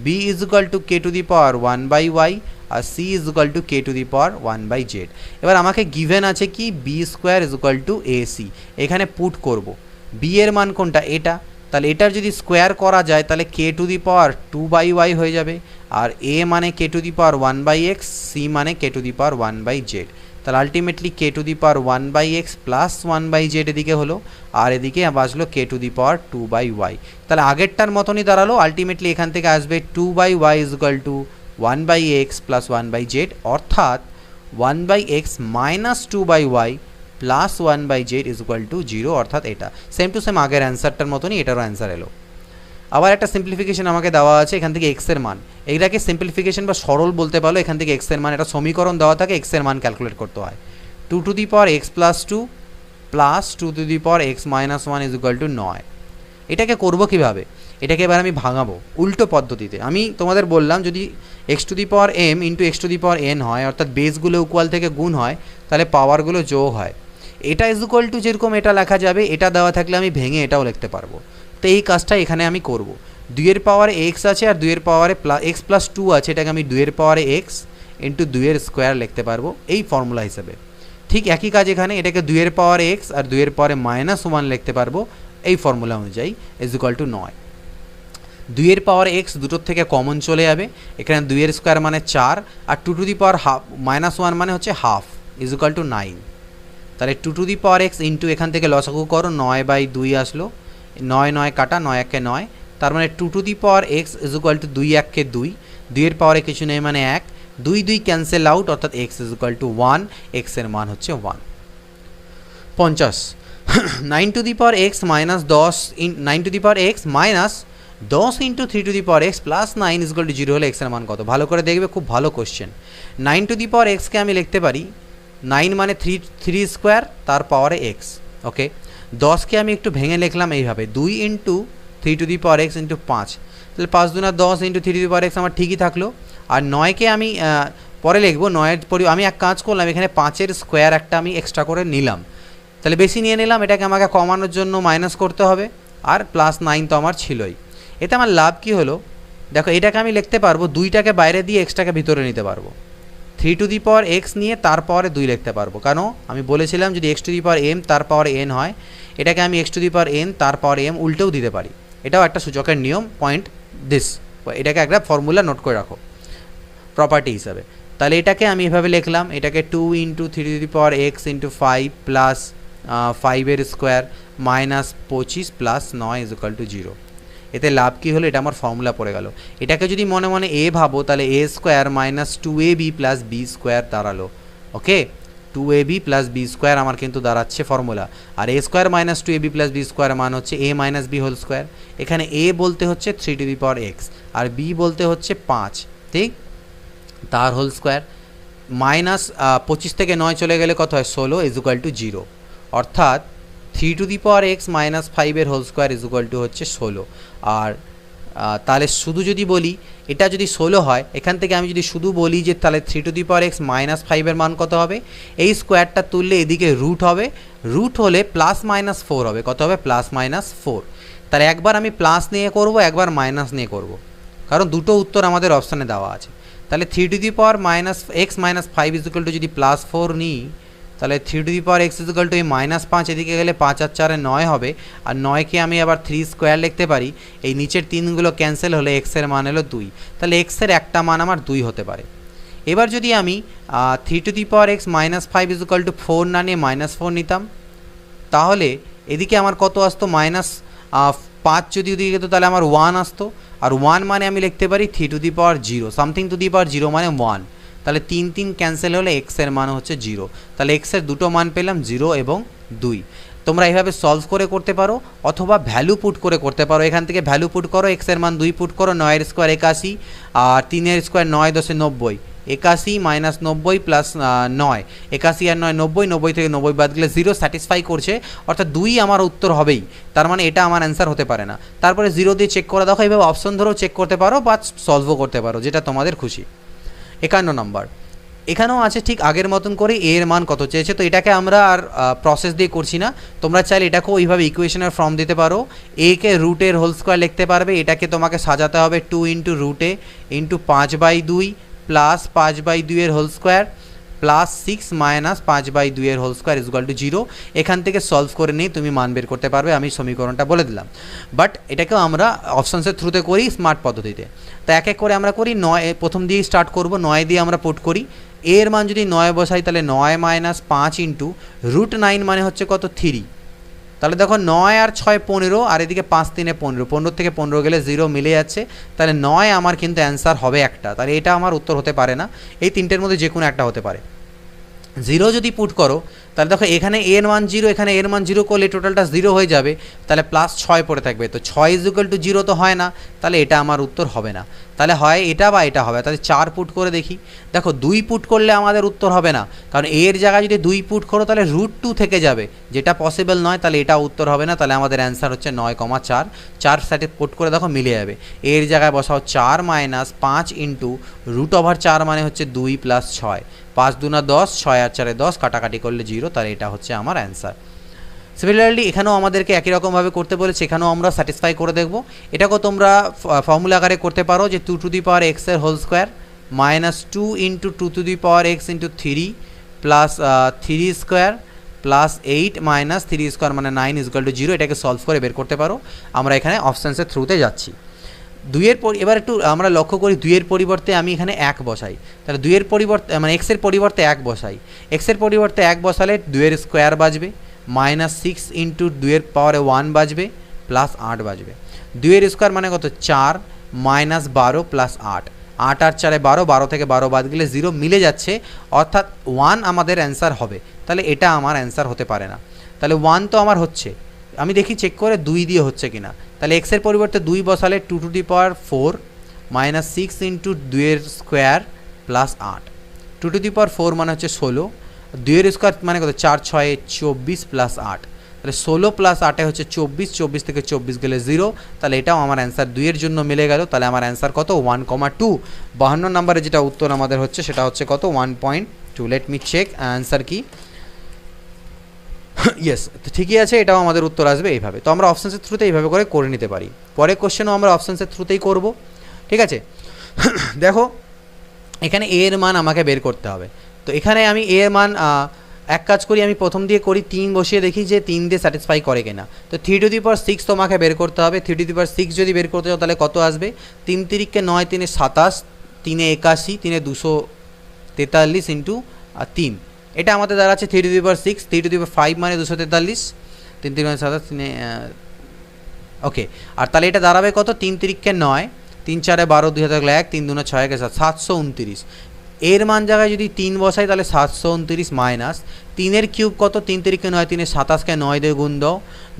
b is equal to k to the power 1 by y, আর c is equal to k to the power 1 by z। এবার আমাকে given আছে কি b square is equal to ac, এখানে put করব b এর মান কোনটা, এটা, তাহলে এটার যদি স্কোয়ার করা যায় তাহলে k to the power 2 by y হয়ে যাবে, আর a মানে k to the power 1 by x, c মানে k to the power 1 by z। তাহলে ultimately k to the power 1 by x plus 1 by z এদিকে হলো, আর এদিকে বাঁচলো k to the power 2 by y। তাহলে আগেরটার মতনই দাঁড়ালো, আলটিমেটলি এখান থেকে আসবে 2 by y is equal to 1 by x plus 1 by z, অর্থাৎ 1 by x minus 2 by y plus 1 by z is equal to 0, অর্থাৎ এটা সেম টু সেম আগের অ্যান্সারটার মতনই এটারও অ্যান্সার এলো। আবার একটা সিম্পলিফিকেশন আমাকে দেওয়া আছে, এখান থেকে এক্স এর মান, এইটাকে সিম্পলিফিকেশন বা সরল বলতে পারো। এখান থেকে এক্স এর মান, একটা সমীকরণ দেওয়া থাকে, এক্স এর মান ক্যালকুলেট করতে হয়। 2 to the power x plus 2 plus 2 to the power x minus 1 is equal two 9। এটাকে করবো কীভাবে, এটাকে এবার আমি ভাঙাবো উল্টো পদ্ধতিতে। আমি তোমাদের বললাম যদি x to the power M into x to the power N হয়, অর্থাৎ বেসগুলো ইকুয়াল থেকে গুণ হয়, তাহলে পাওয়ারগুলো যোগ হয়। এটা ইজ ইকুয়াল টু যেরকম এটা লেখা যাবে, এটা দেওয়া থাকলে আমি ভেঙে এটাও লিখতে পারবো। তো এই কাজটা এখানে আমি করব। 2 এর পাওয়ারে এক্স আছে আর 2 এর পাওয়ারে এক্স প্লাস 2 আছে, এটাকে আমি 2 এর পাওয়ারে এক্স ইন্টু 2 এর স্কোয়ার লিখতে পারবো এই ফর্মুলা হিসেবে। ঠিক একই কাজ এখানে, এটাকে 2 এর পাওয়ারে এক্স আর 2 এর পাওয়ারে মাইনাস 1 লিখতে পারবো এই ফর্মুলা অনুযায়ী, ইজ ইকুয়াল টু 9। 2 এর পাওয়ার এক্স দুটোর থেকে কমন চলে যাবে, এখানে 2 এর স্কোয়ার মানে 4, আর 2 to the power half minus 1 মানে হচ্ছে হাফ, ইজ ইকুয়াল টু 9। তাহলে 2 to the power x into এখান থেকে লসাগু করো, 9 বাই 2 আসলো, 9 9 কাটা, 9 1 কে 9, তার মানে 2 to the power X is equal to 2 1 কে 2, 2 এর পাওয়ারে কিছু নেই মানে 1, 2 2 ক্যান্সেল আউট, অর্থাৎ x is equal to 1, x এর মান হচ্ছে 1। 50 9 two the power x minus 10 9 two the power x minus 10 into 3 to the power x plus 9 is equal to 0 হলে এক্সের মান কত, ভালো করে দেখবে, খুব ভালো কোশ্চেন। 9 টু দি পাওয়ার এক্সকে আমি লিখতে পারি 9 মানে 3 স্কোয়ার তার পাওয়ারে এক্স, ওকে। 10কে আমি একটু ভেঙে লিখলাম এইভাবে, 2 into 3 to the power x into 5, তাহলে 5 দুনা 10 into 3 to the power x আমার ঠিকই থাকলো। আর 9কে আমি পরে লিখবো, 9-এর পরে আমি এক কাজ করলাম, এখানে 5-এর স্কোয়ার একটা আমি এক্সট্রা করে নিলাম, তাহলে বেশি নিয়ে নিলাম, এটাকে আমাকে কমানোর জন্য মাইনাস করতে হবে, আর প্লাস 9 তো আমার ছিলই। এতে আমার লাভ কী হলো, দেখো এটাকে আমি লিখতে পারবো, 2টাকে বাইরে দিয়ে এক্সটাকে ভিতরে নিতে পারবো, 3 টু দি পাওয়ার এক্স নিয়ে তার পাওয়ারে 2 লিখতে পারবো, কারণ আমি বলেছিলাম যদি x to the power M তার পাওয়ারে এন হয়, এটাকে আমি x to the power n তার পাওয়ারে এম উল্টেও দিতে পারি, এটাও একটা সূচকের নিয়ম, পয়েন্ট দিস, এটাকে একটা ফর্মুলা নোট করে রাখো প্রপার্টি হিসাবে। তাহলে এটাকে আমি এভাবে লিখলাম, এটাকে 2 into 3 to the power x into 5 plus 5-এর square minus 25 plus 9 is equal to 0। এতে লাভ কী হলো, এটা আমার ফর্মুলা পড়ে গেল। এটাকে যদি মনে মনে এ ভাবো তাহলে a square minus 2ab plus b square দাঁড়ালো, okay. 2ab plus b square আমার কিন্তু দাঁড়াচ্ছে ফর্মুলা, আর a square minus 2ab plus b square মান হচ্ছে a minus b whole square. এখানে এ বলতে হচ্ছে 3 টু দি পাওয়ার এক্স আর বি বলতে হচ্ছে 5, ঠিক, তার হোল স্কোয়ার, মাইনাস 25 থেকে 9 চলে গেলে কত হয় 16 ইজ ইকুয়াল টু 0, অর্থাৎ 3 to the power x minus 5-এর whole square is equal to হচ্ছে 16। আর তাহলে শুধু যদি বলি এটা যদি 16 হয়, এখান থেকে আমি যদি শুধু বলি যে তাহলে 3 to the power x minus 5-এর মান কত হবে, এই স্কোয়ারটা তুললে এদিকে রুট হবে, রুট হলে প্লাস মাইনাস 4 হবে, কত হবে প্লাস মাইনাস 4। তাহলে একবার আমি প্লাস নিয়ে করব, একবার মাইনাস নিয়ে করব, কারণ দুটো উত্তর আমাদের অপশানে দেওয়া আছে। তাহলে 3 to the power minus x minus 5 is equal to যদি প্লাস 4 নিই, তাহলে 3 to the power X is equal two এই মাইনাস 5 এদিকে গেলে 5 আর 4 9 হবে, আর 9কে আমি আবার 3 স্কোয়ার লিখতে পারি, এই নিচের 3গুলো ক্যান্সেল হলে এক্সের মান এলো 2, তাহলে এক্সের একটা মান আমার 2 হতে পারে। এবার যদি আমি 3 to the power x minus 5 is equal to 4 না নিয়ে মাইনাস 4 নিতাম, তাহলে এদিকে আমার কত আসতো, মাইনাস 5 যদি ওদিকে যেত তাহলে আমার 1 আসতো, আর 1 মানে আমি লিখতে পারি 3 to the power 0, something to the power 0 মানে 1, তাহলে 3 3 ক্যান্সেল হলে এক্সের মান হচ্ছে 0, তাহলে এক্সের দুটো মান পেলাম 0 এবং 2। তোমরা এইভাবে সলভ করে করতে পারো অথবা ভ্যালু পুট করে করতে পারো, এখান থেকে ভ্যালু পুট করো, এক্সের মান 2 পুট করো, 9-এর স্কোয়ার 81 আর 3-এর স্কোয়ার 9 10 90, 81 মাইনাস 90 প্লাস 9, 81 আর 9 90, 90 থেকে 90 বাদ গেলে 0 স্যাটিসফাই করছে, অর্থাৎ 2 আমার উত্তর হবেই, তার মানে এটা আমার অ্যান্সার হতে পারে না। তারপরে 0 দিয়ে চেক করে দেখো, এইভাবে অপশন ধরেও চেক করতে পারো বা সলভও করতে পারো, যেটা তোমাদের খুশি। 51 নম্বর, এখানেও আছে ঠিক আগের মতন করে এ এর মান কত চেয়েছে, তো এটাকে আমরা আর প্রসেস দিয়ে করছি না, তোমরা চাইলে এটাকেও ওইভাবে ইকুয়েশনের ফর্ম দিতে পারো। এ কে রুটের হোল স্কোয়ার লিখতে পারবে, এটাকে তোমাকে সাজাতে হবে 2 ইন্টু রুটে ইন্টু 5/2 প্লাস 5/2 এর হোল স্কোয়ার প্লাস 6 মাইনাস 5/2 এর whole square is equal to 0। এখান থেকে সলভ করে নিয়ে তুমি মান বের করতে পারবে, আমি সমীকরণটা বলে দিলাম। বাট এটাকেও আমরা অপশনসের থ্রুতে করি স্মার্ট পদ্ধতিতে। তো এক এক করে আমরা করি, 9 প্রথম দিয়ে স্টার্ট করব, 9 দিয়ে আমরা পুট করি। এর মান যদি 9 বসাই তাহলে 9 মাইনাস 5 ইন্টু রুট 9 মানে হচ্ছে কত 3, তাহলে দেখো 9 আর 6 15, আর এদিকে 5 3 15, 15 থেকে 15 গেলে 0 মিলে যাচ্ছে, তাহলে 9 আমার কিন্তু অ্যান্সার হবে একটা, তাহলে এটা আমার উত্তর হতে পারে না, এই তিনটের মধ্যে যে কোনো একটা হতে পারে। 0 যদি পুট করো তাহলে দেখো এখানে এর মান 0, এখানে এর মান 0 করলে টোটালটা 0 হয়ে যাবে, তাহলে প্লাস 6 পড়ে থাকবে, তো 6 ইজ ইকুয়াল টু 0 তো হয় না, তাহলে এটা আমার উত্তর হবে না, তাহলে হয় এটা বা এটা হবে। তাহলে 4 পুট করে দেখি, দেখো 2 পুট করলে আমাদের উত্তর হবে না, কারণ এর জায়গায় যদি 2 পুট করো তাহলে রুট 2 থেকে যাবে, যেটা পসিবল নয়, তাহলে এটা উত্তর হবে না, তাহলে আমাদের অ্যান্সার হচ্ছে 9,4। 4 সাইডে পুট করে দেখো মিলে যাবে, এর জায়গায় বসাও 4 মাইনাস 5 ইন্টু রুট ওভার 4 মানে হচ্ছে 2 প্লাস 6, 5 2 10, 6 আর 4 10, কাটাকাটি করলে 0, তাহলে এটা হচ্ছে আমার অ্যান্সার। সিমিলারলি এখানেও আমাদেরকে একই রকমভাবে করতে বলেছে, এখানেও আমরা স্যাটিসফাই করে দেখব। এটাকেও তোমরা ফর্মুলা আকারে করতে পারো যে 2 টু দি পাওয়ার এক্স এর whole square minus 2 into 2 to the power x into 3 plus 3 square plus 8 minus 3 square মানে 9 ইজ ইকুয়াল টু 0, এটাকে সলভ করে বের করতে পারো। আমরা এখানে অপশানসের থ্রুতে যাচ্ছি। 2 এর এবার একটু আমরা লক্ষ্য করি, 2 এর পরিবর্তে আমি এখানে 1 বসাই, তাহলে 2 এর পরিবর্তে মানে এক্সের পরিবর্তে 1 বসাই, এক্সের পরিবর্তে 1 বসালে 2 এর স্কোয়ার বাজবে মাইনাস 6 ইন্টু 2 এর পাওয়ারে 1 বাজবে প্লাস 8 বাজবে। 2 এর স্কোয়ার মানে কত 4 মাইনাস 12 প্লাস 8, 8 আর 4 12, 12 থেকে 12 বাদ গেলে 0 মিলে যাচ্ছে, অর্থাৎ 1 আমাদের অ্যান্সার হবে, তাহলে এটা আমার অ্যান্সার হতে পারে না। তাহলে 1 তো আমার হচ্ছে, আমি দেখি চেক করে 2 দিয়ে হচ্ছে কিনা, তাহলে এক্সের পরিবর্তে 2 বসালে 2 to the power 4 minus 6 into 2 এর square plus 8, 2 to the power 4 মানে হচ্ছে 16, 2 এর স্কোয়ার মানে কত 4 6 24 প্লাস 8, তাহলে 16 প্লাস 8 হচ্ছে 24, 24 থেকে 24 গেলে 0, তাহলে এটাও আমার অ্যান্সার 2 এর জন্য মিলে গেল, তাহলে আমার অ্যান্সার কত 1,2। 52 নম্বরে যেটা উত্তর আমাদের হচ্ছে সেটা হচ্ছে কত 1.2। লেট মি চেক অ্যান্সার কি, ইয়েস, তো ঠিকই আছে, এটাও আমাদের উত্তর আসবে এইভাবে। তো আমরা অপশানসের থ্রুতে এইভাবে করে নিতে পারি। পরের কোশ্চেনও আমরা অপশানসের থ্রুতেই করব, ঠিক আছে। দেখো এখানে এ এর মান আমাকে বের করতে হবে, তো এখানে আমি এ এর মান এক কাজ করি, আমি প্রথম দিয়ে করি 3 বসিয়ে দেখি যে 3 দিয়ে স্যাটিসফাই করে কিনা। তো 3 টু দি পাওয়ার 6 তোমাকে বের করতে হবে, 3 টু দি পাওয়ার 6 যদি বের করতে চাও তাহলে কত আসবে, 3 তিরিকে 9, 3 27, 3 81, 3 243 ইন্টু 3, এটা আমাদের দাঁড়াচ্ছে 3 to the power 6, 3 to the পাওয়ার 5 মানে 243, 3 3 27, 3 ওকে, আর তাহলে এটা দাঁড়াবে কত 3 তিরিকে 9, 3 4 12, 2 হাতে 1, 3 2 6 7, 729। এর মান জায়গায় যদি 3 বসাই তাহলে 729 মাইনাস 3 এর কিউব কত, 3 তিরিকে 9, 3 27কে 9 দিয়ে গুণ দাও,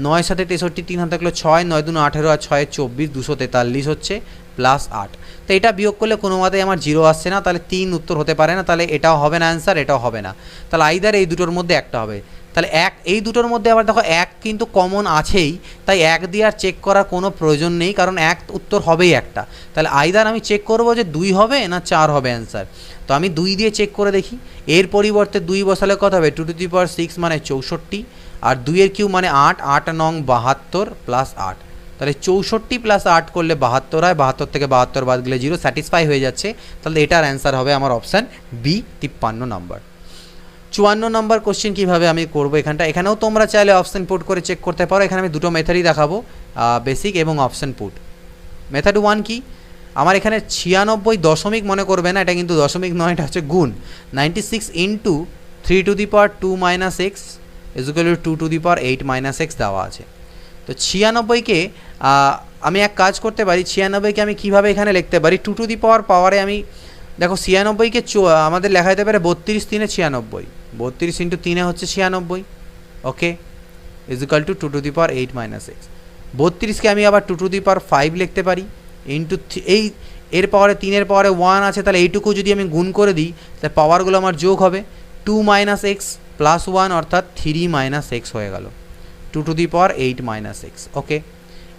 9 7 63, 3 হাতে থাকলো 6, 9 2 18 আর 6 24, 243 হচ্ছে প্লাস 8। তো এটা বিয়োগ করলে কোনো মতেই আমার 0 আসছে না, তাহলে 3 উত্তর হতে পারে না, তাহলে এটাও হবে না অ্যান্সার, এটাও হবে না, তাহলে আইদার এই দুটোর মধ্যে একটা হবে। তাহলে এই দুটোর মধ্যে আবার দেখো 1 কিন্তু কমন আছেই, তাই 1 দিয়ে আর চেক করার কোনো প্রয়োজন নেই, কারণ 1 উত্তর হবেই একটা, তাহলে আইদার আমি চেক করবো যে 2 হবে না 4 হবে অ্যান্সার। তো আমি 2 দিয়ে চেক করে দেখি, এর পরিবর্তে 2 বসালে কত হবে 2 টু দি পাওয়ার 6 মানে 64, আর 2 এর কিউব মানে 8, 8 নং 72 প্লাস 8, তাহলে 64 প্লাস 8 করলে 72 হয়, 72 থেকে 72 বাদ গেলে 0, স্যাটিসফাই হয়ে যাচ্ছে, তাহলে এটার অ্যান্সার হবে আমার অপশান বি 53 নম্বর। 54 নম্বর কোশ্চেন কীভাবে আমি করবো এখানটা, এখানেও তোমরা চাইলে অপশান পুট করে চেক করতে পারো, এখানে আমি দুটো মেথডই দেখাবো, বেসিক এবং অপশান পুট। মেথড 1 কি, আমার এখানে 96 দশমিক মনে করবে না, এটা কিন্তু দশমিক নয়, এটা হচ্ছে গুণ, 96 into 3 to the power 2 minus x is equal to 2 to the power 8 minus x দেওয়া আছে। তো 96কে আমি এক কাজ করতে পারি, 96কে আমি কীভাবে এখানে লিখতে পারি, 2 টু দি পাওয়ারে আমি দেখো 96কে আমাদের লেখা যেতে পারে 32 3 96, 32 ইন্টু 3 হচ্ছে 96, okay, is equal to 2 to the power 8 minus x. 32কে আমি আবার 2 টু দি পাওয়ার 5 লিখতে পারি ইন্টু এর পাওয়ারে 3-এর পাওয়ারে 1 আছে, তাহলে এইটুকু যদি আমি গুণ করে দিই তাহলে পাওয়ারগুলো আমার যোগ হবে। 2 - x প্লাস 1 অর্থাৎ 3 - x হয়ে গেল, 2 টু দি পাওয়ার 8 - x। ওকে,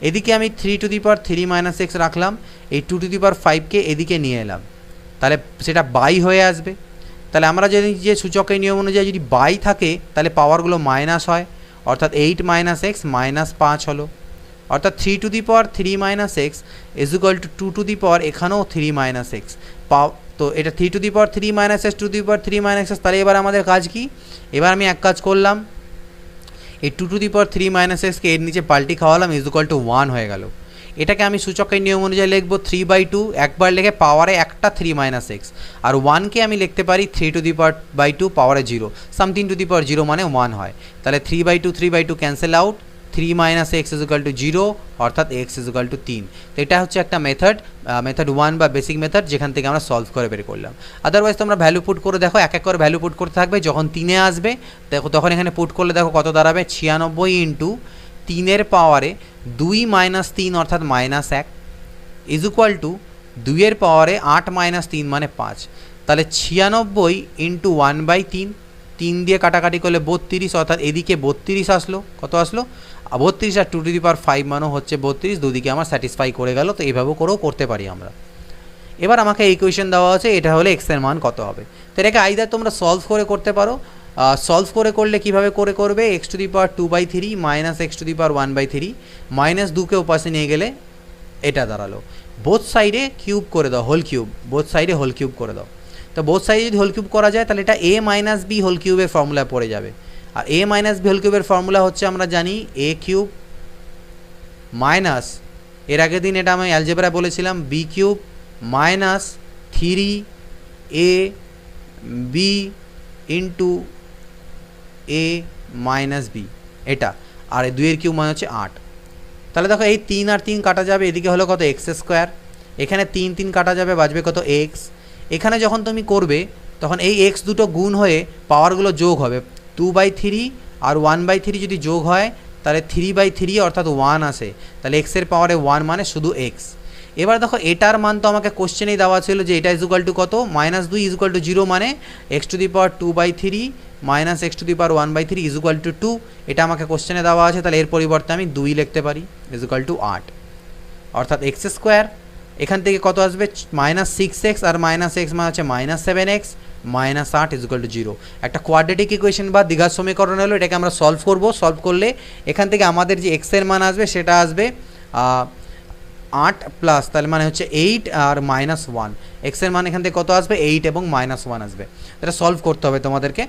এদিকে আমি 3 টু দি পাওয়ার 3 - x রাখলাম, এই 2 টু দি পাওয়ার 5কে এদিকে নিয়ে এলাম, তাহলে সেটা বাই হয়ে আসবে। তাহলে আমরা যদি যে সূচকের নিয়ম অনুযায়ী যদি বাই থাকে তাহলে পাওয়ারগুলো মাইনাস হয়, অর্থাৎ 8 - x -5 হলো, অর্থাৎ 3 to the power 3 - x is equal to 2 to the power এখানেও 3 - x তো এটা 3 to the power 3 - x 2 to the power 3 - x। তাহলে এবার আমাদের কাজ কি, এবার আমি এক কাজ করলাম, এই 2 টু দি পাওয়ার 3 - x কে এর নিচে পাল্টি খাওয়ালাম, ইজ ইকুয়াল টু 1 হয়ে গেল। এটাকে আমি সূচকের নিয়ম অনুযায়ী লিখব 3/2, একবার লিখে পাওয়ারে একটা 3 - x, আর 1কে আমি লিখতে পারি 3 টু দি পাওয়ার 2 পাওয়ারে 0, সামথিং টু দি পাওয়ার 0 মানে 1 হয়। তাহলে 3/2 cancel out, 3 - x is equal to 0 অর্থাৎ x ইজ ইকুয়াল টু 3। তো এটা হচ্ছে একটা মেথড 1 বা বেসিক মেথড, যেখান থেকে আমরা সলভ করে বের করলাম। আদারওয়াইজ তোমরা ভ্যালু পুট করে দেখো, এক এক করে ভ্যালু পুট করতে থাকবে, যখন 3-এ আসবে দেখো তখন এখানে পুট করলে দেখো কত দাঁড়াবে, 96 ইন্টু 3-এর পাওয়ারে 2 - 3 অর্থাৎ -1 ইজ ইকুয়াল টু 2-এর পাওয়ারে 8 - 3 মানে 5। তাহলে 96 ইন্টু 1/3, 3 দিয়ে কাটাকাটি করলে 32, অর্থাৎ এদিকে 32 আসলো, কত আসলো 32, আর 2 টু দি পাওয়ার 5 মানও হচ্ছে 32, দুদিকে আমার স্যাটিসফাই করে গেল। তো এইভাবে করেও করতে পারি আমরা। এবার আমাকে এই কোয়েশ্চেন দেওয়া আছে, এটা হলে x এর মান কত হবে। তো এটাকে আইদার তোমরা সলভ করে করতে পারো, সলভ করে করলে কীভাবে করে করবে, x to the power 2/3 minus x to the power 1/3 minus 2কে ওপাশে নিয়ে গেলে এটা দাঁড়ালো, বোথ সাইডে কিউব করে দাও, হোল কিউব, বোথ সাইডে হোল কিউব করে দাও। তো বোথ সাইডে যদি হোল কিউব করা যায় তাহলে এটা a - b হোল কিউবের ফর্মুলা পড়ে যাবে। আর a - b হোল কিউবের ফর্মুলা হচ্ছে আমরা জানি a কিউব মাইনাস, এর আগের দিন এটা আমি অ্যালজেব্রা বলেছিলাম, b cube minus 3ab into a minus b, এটা, আর 2-এর কিউব মানে হচ্ছে 8। তাহলে দেখো এই 3 আর 3 কাটা যাবে, এদিকে হলো কত x স্কোয়ার, এখানে 3 3 কাটা যাবে, বাঁচবে কত x। এখানে যখন তুমি করবে তখন এই x দুটো গুণ হয়ে পাওয়ারগুলো যোগ হবে, 2/3 আর 1/3 যদি যোগ হয় তাহলে 3/3 অর্থাৎ 1 আসে, তাহলে x এর পাওয়ারে 1 মানে শুধু x। এবার দেখো এটার মান তো আমাকে কোশ্চেনেই দেওয়া ছিল যে এটা ইজ ইকুয়াল টু কত, -2 ইজ ইকুয়াল টু 0 মানে x to the power 2/3 minus x to the power 1/3 is equal to 2, এটা আমাকে কোশ্চেনে দেওয়া আছে। তাহলে এর পরিবর্তে আমি 2 লিখতে পারি, ইজ ইকুয়াল টু 8, অর্থাৎ x স্কোয়ার এখান থেকে কত আসবে, -6x আর -x মানে হচ্ছে -7x minus 8 is equal to 0। একটা কোয়াড্রেটিক ইকুয়েশন বা দ্বিঘাত সমীকরণ হলো, এটাকে আমরা সলভ করব। সলভ করলে এখান থেকে আমাদের যে x এর মান আসবে সেটা আসবে 8 প্লাস, তাহলে মানে হচ্ছে 8 আর -1, x এর মান এখান থেকে কত আসবে 8 এবং -1 আসবে। এটা সলভ করতে হবে তোমাদেরকে,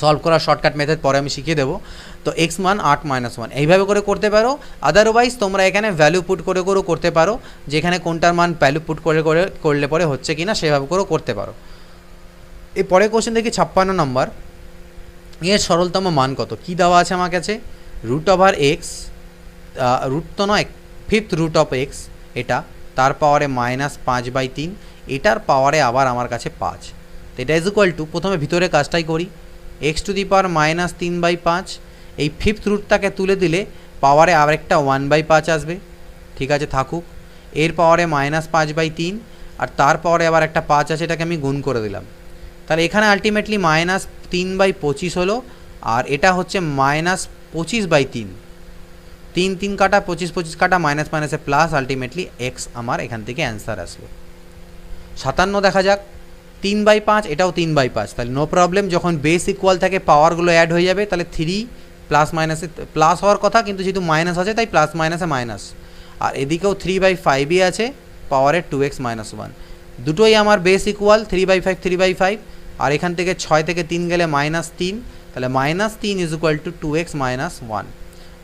সলভ করার শর্টকাট মেথড পরে আমি শিখিয়ে দেবো। তো x মান 8 - 1 এইভাবে করে করতে পারো। আদারওয়াইজ তোমরা এখানে ভ্যালু পুট করে করেও করতে পারো, যেখানে কোনটার মান ভ্যালু পুট করে করলে পরে হচ্ছে কিনা সেভাবে করেও করতে পারো। এই পরের কোশ্চেন দেখি 56 নম্বর, এর সরলতম মান কত, কি দেওয়া আছে আমার কাছে, √x, রুট তো নয়, 5th রুট অফ x, এটা তার পাওয়ারে -5/3, এটার পাওয়ারে আবার আমার কাছে 5। তো এটা ইজ ইকুয়াল টু, প্রথমে ভিতরে কাজটাই করি, x টু দি পাওয়ার -3/5, এই 5th রুটটাকে তুলে দিলে পাওয়ারে আরেকটা 1/5 আসবে, ঠিক আছে থাকুক, এর পাওয়ারে -5/3 আর তার পাওয়ারে আবার একটা 5 আছে, এটাকে আমি গুণ করে দিলাম। তাহলে এখানে আলটিমেটলি -3/25 হলো, আর এটা হচ্ছে -25/3, 3 3 কাটা 25 25 কাটা মাইনাস মাইনাসে প্লাস, আলটিমেটলি x আমার এখান থেকে অ্যান্সার আসলো। 57 দেখা যাক, 3/5, এটাও 3/5, তাহলে নো প্রবলেম, যখন বেস ইকুয়াল থাকে পাওয়ারগুলো অ্যাড হয়ে যাবে, তাহলে 3 প্লাস মাইনাসে প্লাস হওয়ার কথা, কিন্তু যেহেতু মাইনাস আছে তাই প্লাস মাইনাসে মাইনাস, আর এদিকেও 3/5ই আছে, পাওয়ারের 2x - 1, দুটোই আমার বেস ইকুয়াল, 3/5 3/5, আর এখান থেকে 6 থেকে 3 গেলে -3, তাহলে -3 ইজ ইকুয়াল টু 2x - 1,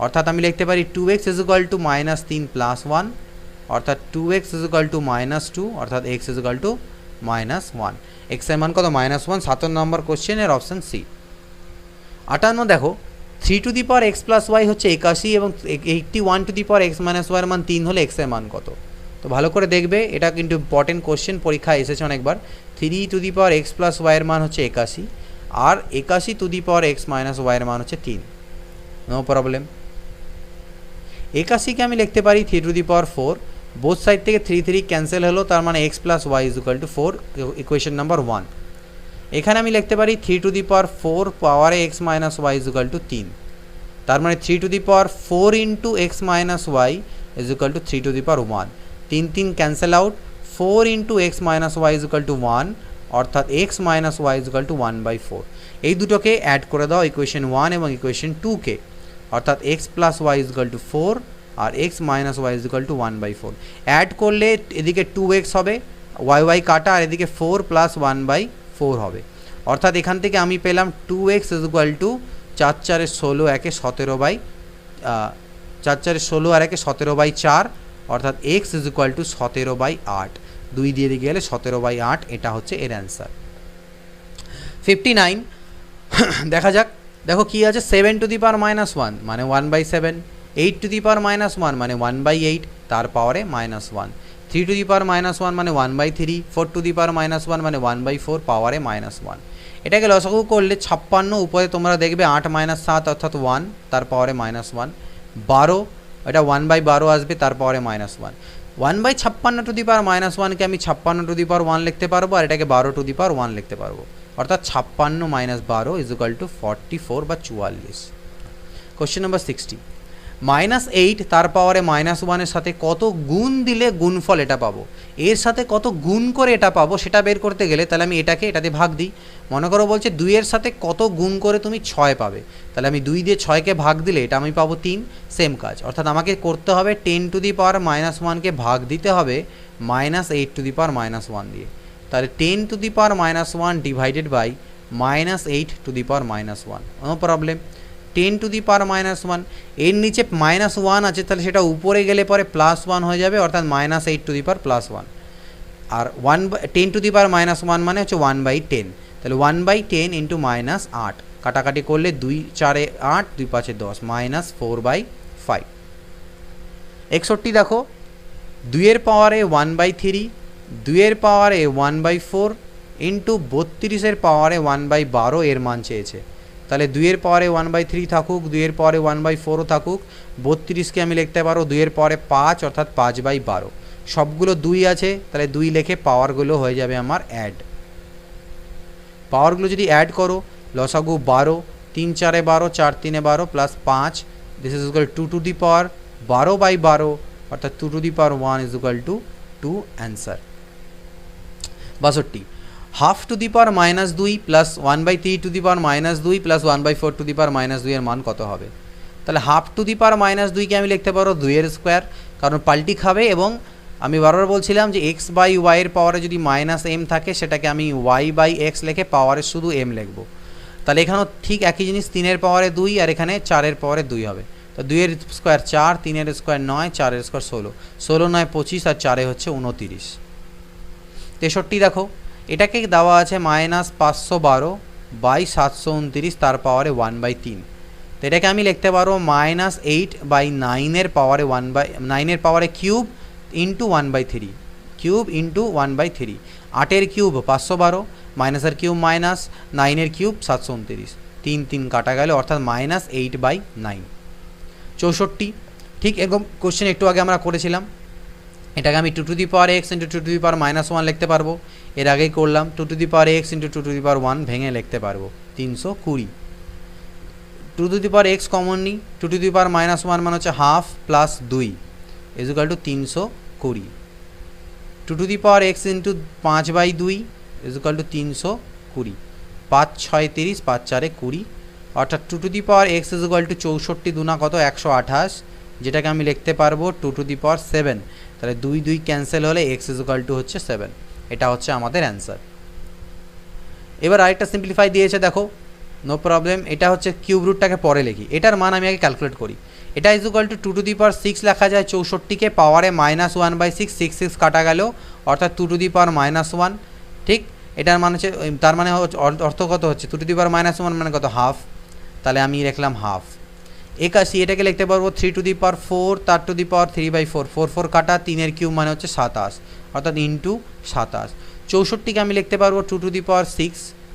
অর্থাৎ আমি লিখতে পারি 2x is equal to -3 plus 1, অর্থাৎ 2x ইজ ইকুয়াল টু -2, অর্থাৎ x is equal to -1। x এর মান কত, -1। 57 নম্বর কোশ্চেনের অপশান সি। 58 দেখো, 3 to the power x plus y হচ্ছে 81 এবং 81 to the power x minus y এর মান 3 হলে x এর মান কত। তো ভালো করে দেখবে, এটা কিন্তু ইম্পর্টেন্ট কোশ্চেন, পরীক্ষায় এসেছে অনেকবার। 3 to the power x plus y এর মান হচ্ছে 81, আর 81 to the power x minus y এর মান হচ্ছে 3, নো প্রবলেম। 81কে আমি লিখতে পারি 3 to the power 4 both side থেকে 3 3 ক্যান্সেল হলো, তার মানে x plus Y is equal to 4, equation number 1। এখানে আমি লিখতে পারি 3 টু দি পাওয়ার 4 পাওয়ারে x minus Y is equal to 3, তার মানে 3 to the power 4 into X minus Y is equal to 3 to the power 1। 3 3 cancel out, 4 into X minus Y is equal to 1, অর্থাৎ X minus Y is equal to 1/4। এই দুটোকে add করে দাও equation 1 এবং equation 2কে, অর্থাৎ X plus Y is equal to 4 আর X minus Y is equal to 1/4। Add করলে এদিকে 2x হবে, ওয়াই ওয়াই কাটা, আর এদিকে 4 প্লাস 1/4 হবে, অর্থাৎ এখান থেকে আমি পেলাম 2x ইজ ইকুয়াল টু 4 4 16 একে 17/4 আর একে 17/4, অর্থাৎ x ইজ ইকুয়াল টু 17/8। 2 দিয়ে দিকে গেলে 17/8, এটা হচ্ছে এর অ্যান্সার। 59 দেখা যাক, দেখো কি আছে, 7 টু দি পাওয়ার মাইনাস 1 মানে 1/7, 8 টু দি পাওয়ার মাইনাস 1 মানে 1/8 তার পাওয়ারে -1, 3 টু দি পাওয়ার -1 মানে 1/3, 4 টু দি পাওয়ার -1 মানে 1/4 পাওয়ারে -1। এটাকে লসাগু করলে 56, উপরে তোমরা দেখবে 8 - 7 অর্থাৎ 1 তার পাওয়ারে -1, 12 এটা 1/12 আসবে তার পাওয়ারে -1, 1/56 টু দি পাওয়ার -1কে আমি 56 টু দি পাওয়ার 1 লিখতে পারবো, আর এটাকে 12 টু দি পাওয়ার 1 লিখতে পারবো, অর্থাৎ 56 - 12 ইজ ইকুয়াল টু 44 বা 44। কোশ্চেন নাম্বার 60, -8 তার পাওয়ারে -1 এর সাথে কত গুণ দিলে গুণফল এটা পাবো, এর সাথে কত গুণ করে এটা পাবো সেটা বের করতে গেলে তাহলে আমি এটাতে ভাগ দিই। মনে করো বলছে 2 এর সাথে কত গুণ করে তুমি 6 পাবে, তাহলে আমি 2 দিয়ে 6কে ভাগ দিলে এটা আমি পাবো 3, সেম কাজ, অর্থাৎ আমাকে করতে হবে 10 টু দি পাওয়ার -1কে ভাগ দিতে হবে -8 টু দি পাওয়ার -1 দিয়ে, তাহলে 10 to the power -1 divided by -8 to the power -1, no problem. 10 to the power -1, এর নিচে -1 আছে, তাহলে সেটা উপরে গেলে পরে +1 হয়ে যাবে, অর্থাৎ -8 to the power +1, R 10 to the power -1 মানে হচ্ছে 1/10, তাহলে 1/10 ইন্টু -8, কাটাকাটি করলে 2 4 8, 2 5 10, -4/5। 61 দেখো, 2 এর পাওয়ারে 1/3, 2 এর পাওয়ারে 1/4 ইন্টু 32 এর পাওয়ারে 1/12 এর মান চেয়েছে, তাহলে 2 এর পাওয়ারে 1/3 থাকুক, 2 এর পাওয়ারে 1/4ও থাকুক, 32কে আমি লিখতে পারো 2 এর পাওয়ারে 5 অর্থাৎ 5/12, সবগুলো 2 আছে, তাহলে 2 লিখে পাওয়ারগুলো হয়ে যাবে আমার অ্যাড। পাওয়ারগুলো যদি অ্যাড করো, লসাগু 12, 3 4 12, 4 3 12 plus 5, this is equal 2 to the power 12/12, অর্থাৎ 2 to the power 1 is equal to 2, answer. 62, half to the power -2 plus 1/3 to the power -2 plus 1/4 to the power -2 এর মান কত হবে, তাহলে হাফ টু দি পাওয়ার -2কে আমি লিখতে পারো 2 এর স্কোয়ার, কারণ পাল্টি খাবে, এবং আমি বারবার বলছিলাম যে x/y এর পাওয়ারে যদি -m থাকে সেটাকে আমি y/x লিখে পাওয়ারের শুধু m লিখব, তাহলে এখানেও ঠিক একই জিনিস, 3 এর পাওয়ারে 2 আর এখানে 4 এর পাওয়ারে 2 হবে, তো 2 এর স্কোয়ার 4, 3 এর স্কোয়ার 9, 4 এর স্কোয়ার 16, 16 9 25 আর 4 হচ্ছে 29। 63 দেখো, এটাকে দেওয়া আছে -512/729 তার পাওয়ারে 1/3, তো এটাকে আমি লিখতে পারো -8/9 এর পাওয়ারে 1/9 এর পাওয়ারে কিউব ইন্টু 1/3, কিউব ইন্টু 1/3, 8 এর কিউব 512, মাইনাসের কিউব মাইনাস, 9 এর কিউব 729, 3 3 কাটা গেল, অর্থাৎ -8/9। 64, ঠিক এরকম কোশ্চেন একটু আগে আমরা করেছিলাম, এটাকে আমি 2 to the power x into 2 to the power -1 লিখতে পারবো, এর আগেই করলাম, 2 to the power x into 2 to the power 1 ভেঙে লিখতে পারবো 320, 2 to the power x common নিই, 2 টু দি পাওয়ার -1 মানে হচ্ছে half plus 2 is equal to 320, 2 to the power x into 5/2 is equal to 320, 5 6 30, 5 4 20, অর্থাৎ 2 to the power x is equal two 64 দুনা কত 128, যেটাকে আমি লিখতে পারবো 2 টু দি পাওয়ার 7, তাহলে 2 2 ক্যান্সেল হলে x ইজ ইকুয়াল টু হচ্ছে 7, এটা হচ্ছে আমাদের অ্যান্সার। এবার আরেকটা সিম্পলিফাই দিয়েছে দেখো, নো প্রবলেম, এটা হচ্ছে কিউব রুটটাকে পরে লিখি, এটার মান আমি আগে ক্যালকুলেট করি, এটা is equal to 2 to the power 6 লেখা যায়, 64কে পাওয়ারে -1/6, 6 6 কাটা গেল, অর্থাৎ 2 টু দি পাওয়ার -1, ঠিক, এটার মানে হচ্ছে, তার মানে অর্থ কত হচ্ছে 2 টু দি পাওয়ার -1 মানে কত হাফ, তাহলে আমি লিখলাম হাফ। 81, এটাকে লিখতে পারবো 3 টু দি পাওয়ার 4 তার টু দি পাওয়ার 3/4, 4 4 কাটা, 3 এর কিউব মানে হচ্ছে 27, অর্থাৎ ইন্টু 27। 64কে আমি লিখতে পারবো 2 টু দি পাওয়ার 6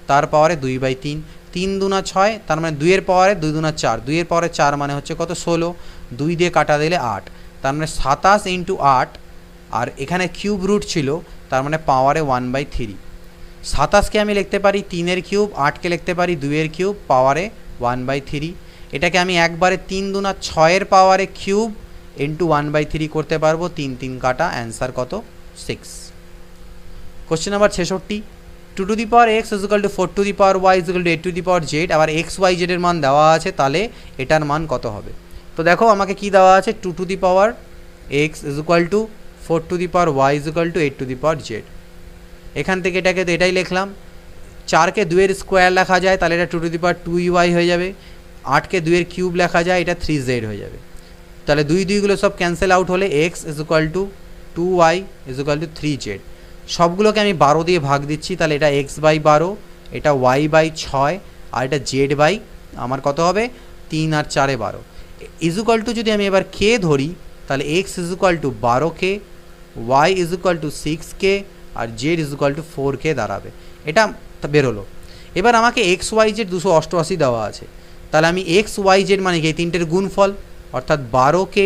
তার পাওয়ারে 2/3, 3 দুনা 6, তার মানে 2 এর পাওয়ারে 2 দুনা 4, 2 এর পাওয়ারে 4 মানে হচ্ছে কত 16, 2 দিয়ে কাটা দিলে 8, তার মানে 27 ইন্টু 8 আর এখানে কিউব রুট ছিল, তার মানে পাওয়ারে 1/3। 27কে আমি লিখতে পারি 3-এর কিউব, 8কে লিখতে পারি 2-এর কিউব, পাওয়ারে 1/3। এটাকে আমি একবারে 3 দুনা 6-এর পাওয়ারে কিউব ইন্টু 1/3 করতে পারবো, 3 3 কাটা, অ্যান্সার কত? 6। Question number 66, 2 to the power X is equal to 4 to the power Y is equal to 8 to the power Z. আবার এক্স ওয়াই জেডের মান দেওয়া আছে, তাহলে এটার মান কত হবে? তো দেখো আমাকে কি দেওয়া আছে, 2 to the power X is equal to 4 to the power Y is equal to 8 to the power Z. এখান থেকে এটাকে তো এটাই লিখলাম। 4কে 2-এর স্কোয়ার লেখা যায়, তাহলে এটা 2 টু দি পাওয়ার 2y হয়ে যাবে। 8কে 2-এর কিউব লেখা যায়, এটা 3z হয়ে যাবে। তাহলে 2 সব ক্যান্সেল আউট হলে x is equal two 2y is equal two 3z। সবগুলোকে আমি 12 দিয়ে ভাগ দিচ্ছি, তাহলে এটা x/12, এটা y/6, আর এটা z/ আমার কত হবে? 3 আর 4-এ 12 ইজ ইকুয়াল টু, যদি আমি এবার কে ধরি তাহলে x is equal to 12k, y is equal to 6k, আর z is equal to 4k দাঁড়াবে। এটা বেরোলো। এবার আমাকে xyz 288 দেওয়া আছে, তাহলে আমি xyz মানে কি এই তিনটের গুণফল, অর্থাৎ 12k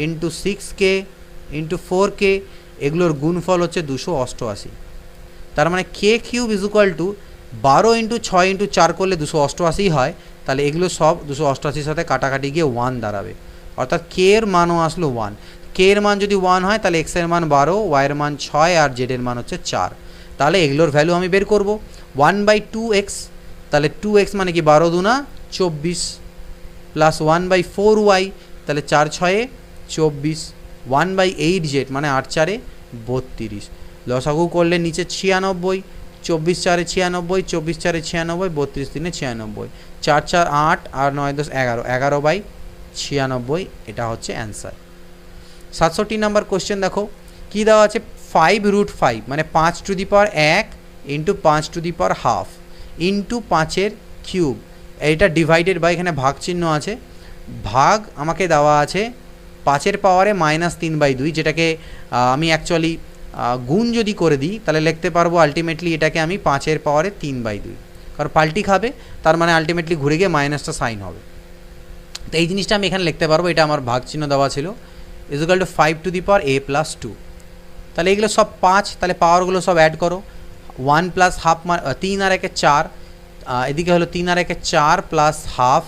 into 6k into 4k, এগুলোর গুণফল হচ্ছে 288। তার মানে k cube is equal to 12 into 6 into 4 করলে 288 হয়, তাহলে এগুলো সব 288-র সাথে কাটাকাটি গিয়ে 1 দাঁড়াবে, অর্থাৎ কে এর মানও আসলো 1। কে এর মান যদি 1 হয় তাহলে এক্স এর মান 12, ওয়াই এর মান 6, আর জেড এর মান হচ্ছে 4। তাহলে এগুলোর ভ্যালু আমি বের করব। 1/2x, তাহলে 2x মানে কি 12 দুনা 24, প্লাস 1/4y, তাহলে 4 6-এ 24, 1/8z মানে 8 4-এ 32। লসাগু করলে নিচে 96, 24 4-এ 96, 24 4-এ 96, 32 3-এ 96, 4 4 8 আর 9 10 11, 11/96, এটা হচ্ছে অ্যান্সার। 67 নাম্বার কোশ্চেন দেখো কি দেওয়া আছে, 5√5 মানে 5 to the power 1 into 5 to the power half into 5-এর কিউব। এইটা ডিভাইডেড বাই, এখানে ভাগ চিহ্ন আছে, ভাগ আমাকে দেওয়া আছে 5-এর পাওয়ারে -3/2, যেটাকে আমি অ্যাকচুয়ালি গুণ যদি করে দিই তাহলে লিখতে পারবো আলটিমেটলি এটাকে আমি 5-এর পাওয়ারে 3/2, কারণ পাল্টি খাবে, তার মানে আলটিমেটলি ঘুরে গিয়ে মাইনাসটা সাইন হবে। তো এই জিনিসটা আমি এখানে লিখতে পারবো, এটা আমার ভাগ চিহ্ন দেওয়া ছিল, is equal two 5 to the power a plus 2। তাহলে এগুলো সব 5, তাহলে পাওয়ারগুলো সব অ্যাড করো, 1 প্লাস হাফ 3 আর 1-এ 4, এদিকে হলো 3 আর 1-এ 4 প্লাস হাফ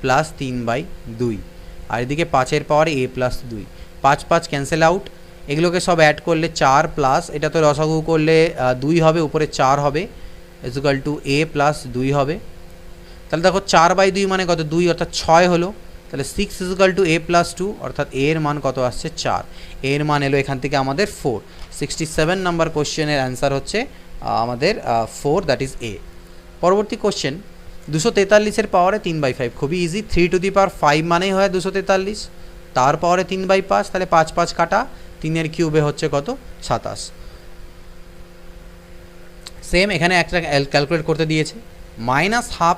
প্লাস 3/2, আর এদিকে 5-এর পাওয়ারে a প্লাস 2, 5 5 ক্যান্সেল আউট। এগুলোকে সব অ্যাড করলে 4 প্লাস, এটা তো লসাগু করলে 2 হবে, উপরে 4 হবে, is equal two a plus 2 হবে। তাহলে দেখো 4/2 মানে কত, 2, অর্থাৎ 6 হলো। তাহলে 6 is equal two a plus 2, অর্থাৎ a এর মান কত আসছে 4, a এর মান এলো এখান থেকে আমাদের 4। 67 নাম্বার কোশ্চেনের অ্যান্সার হচ্ছে আমাদের 4, দ্যাট ইজ a। পরবর্তী কোশ্চেন, 243-এর পাওয়ারে 3/5, খুবই ইজি। 3 টু দি পাওয়ার 5 মানেই হয় 243, তার পাওয়ারে 3/5, তাহলে 5 5 কাটা, 3-এর কিউবে হচ্ছে কত, 27। সেম এখানে একটা ক্যালকুলেট করতে দিয়েছে, -12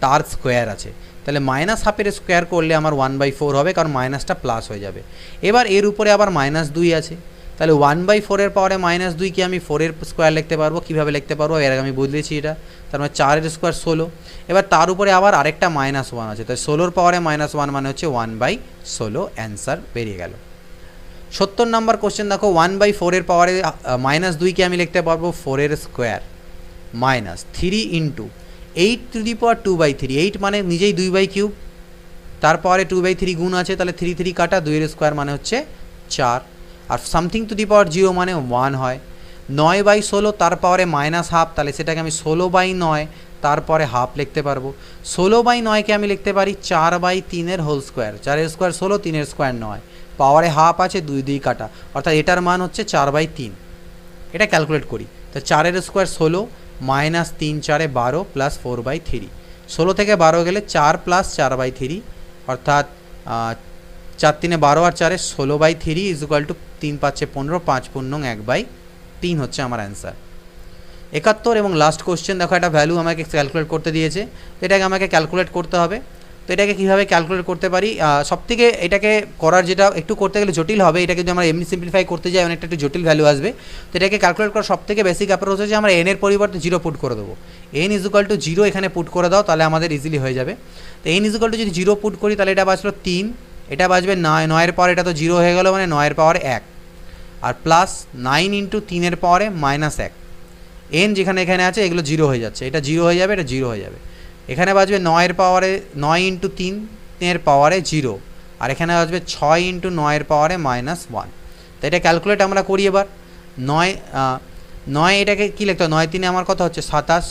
তার স্কোয়ার আছে, তাহলে -12-এর স্কোয়ার করলে আমার 1/4 হবে, কারণ মাইনাসটা প্লাস হয়ে যাবে। এবার এর উপরে আবার -2 আছে, তাহলে 1/4-এর পাওয়ারে -2 কি আমি 4-এর স্কোয়ার লিখতে পারবো? কীভাবে লিখতে পারবো? এর আগে আমি বদলেছি এটা, তার মানে 4-এর স্কোয়ার 16। এবার তার উপরে আবার আরেকটা -1 আছে, তাই 16-র পাওয়ারে -1 মানে হচ্ছে 1/16, অ্যান্সার বেরিয়ে গেল। 70 নাম্বার কোশ্চেন দেখো, 1/4-এর পাওয়ারে -2 কি আমি লিখতে পারবো 4-এর square minus 3 into 8 to the power 2/3, 8 মানে নিজেই 2/3, তার পাওয়ারে 2/3 গুণ আছে, তাহলে 3 3 কাটা, 2-এর স্কোয়ার মানে হচ্ছে 4, আর সামথিং টু দি পাওয়ার 0 মানে 1 হয়। 9/16 তার পাওয়ারে -1/2, তাহলে সেটাকে আমি 16/9 তারপরে হাফ লিখতে পারবো। 16/9কে আমি লিখতে পারি 4/3-এর হোল স্কোয়ার, 4-এর স্কোয়ার 16, 3-এর স্কোয়ার 9, পাওয়ারে হাফ আছে, 2 2 কাটা, অর্থাৎ এটার মান হচ্ছে 4/3। এটা ক্যালকুলেট করি, তো 4-এর স্কোয়ার 16 মাইনাস 3 4-এ 12 প্লাস 4/3, 16 থেকে 12 গেলে 4 প্লাস 4/3, অর্থাৎ 4 3-এ 12 আর 4-এ 16/3 ইজ ইকুয়াল টু 3 5-এ 15, 5 পূর্ণ 1/3 হচ্ছে আমার অ্যান্সার। 71 এবং লাস্ট কোশ্চেন দেখো, একটা ভ্যালু আমাকে ক্যালকুলেট করতে দিয়েছে, তো এটাকে আমাকে ক্যালকুলেট করতে হবে। তো এটাকে কীভাবে ক্যালকুলেট করতে পারি, সবথেকে এটাকে করার যেটা একটু করতে গেলে জটিল হবে, এটাকে যদি আমরা এমনি সিম্পলিফাই করতে যাই অনেকটা একটু জটিল ভ্যালু আসবে। তো এটাকে ক্যালকুলেট করার সবথেকে বেসিক অ্যাপ্রোচ হচ্ছে আমরা n এর পরিবর্তে 0 পুট করে দেবো। n ইজ ইকুয়াল টু 0 এখানে পুট করে দাও, তাহলে আমাদের ইজিলি হয়ে যাবে। তো n ইজ ইকুয়াল টু যদি 0 পুট করি তাহলে এটা বাঁচলো 3, এটা বাঁচবে 9, 9-এর পাওয়ার এটা তো 0 হয়ে গেল, মানে 9-এর পাওয়ার 1, আর প্লাস 9 ইন্টু 3 পাওয়ারে -1, n যেখানে এখানে আছে এগুলো 0 হয়ে যাচ্ছে, এটা 0 হয়ে যাবে, এটা 0 হয়ে যাবে। এখানে বাজবে 9 পাওয়ারে 9 ইন্টু 3 পাওয়ারে 0, আর এখানে আসবে 6 ইন্টু 9 পাওয়ারে -1। তো এটা ক্যালকুলেট আমরা করি এবার। 9 এটাকে কী লিখতে হবে, 9 3 আমার কত হচ্ছে 27,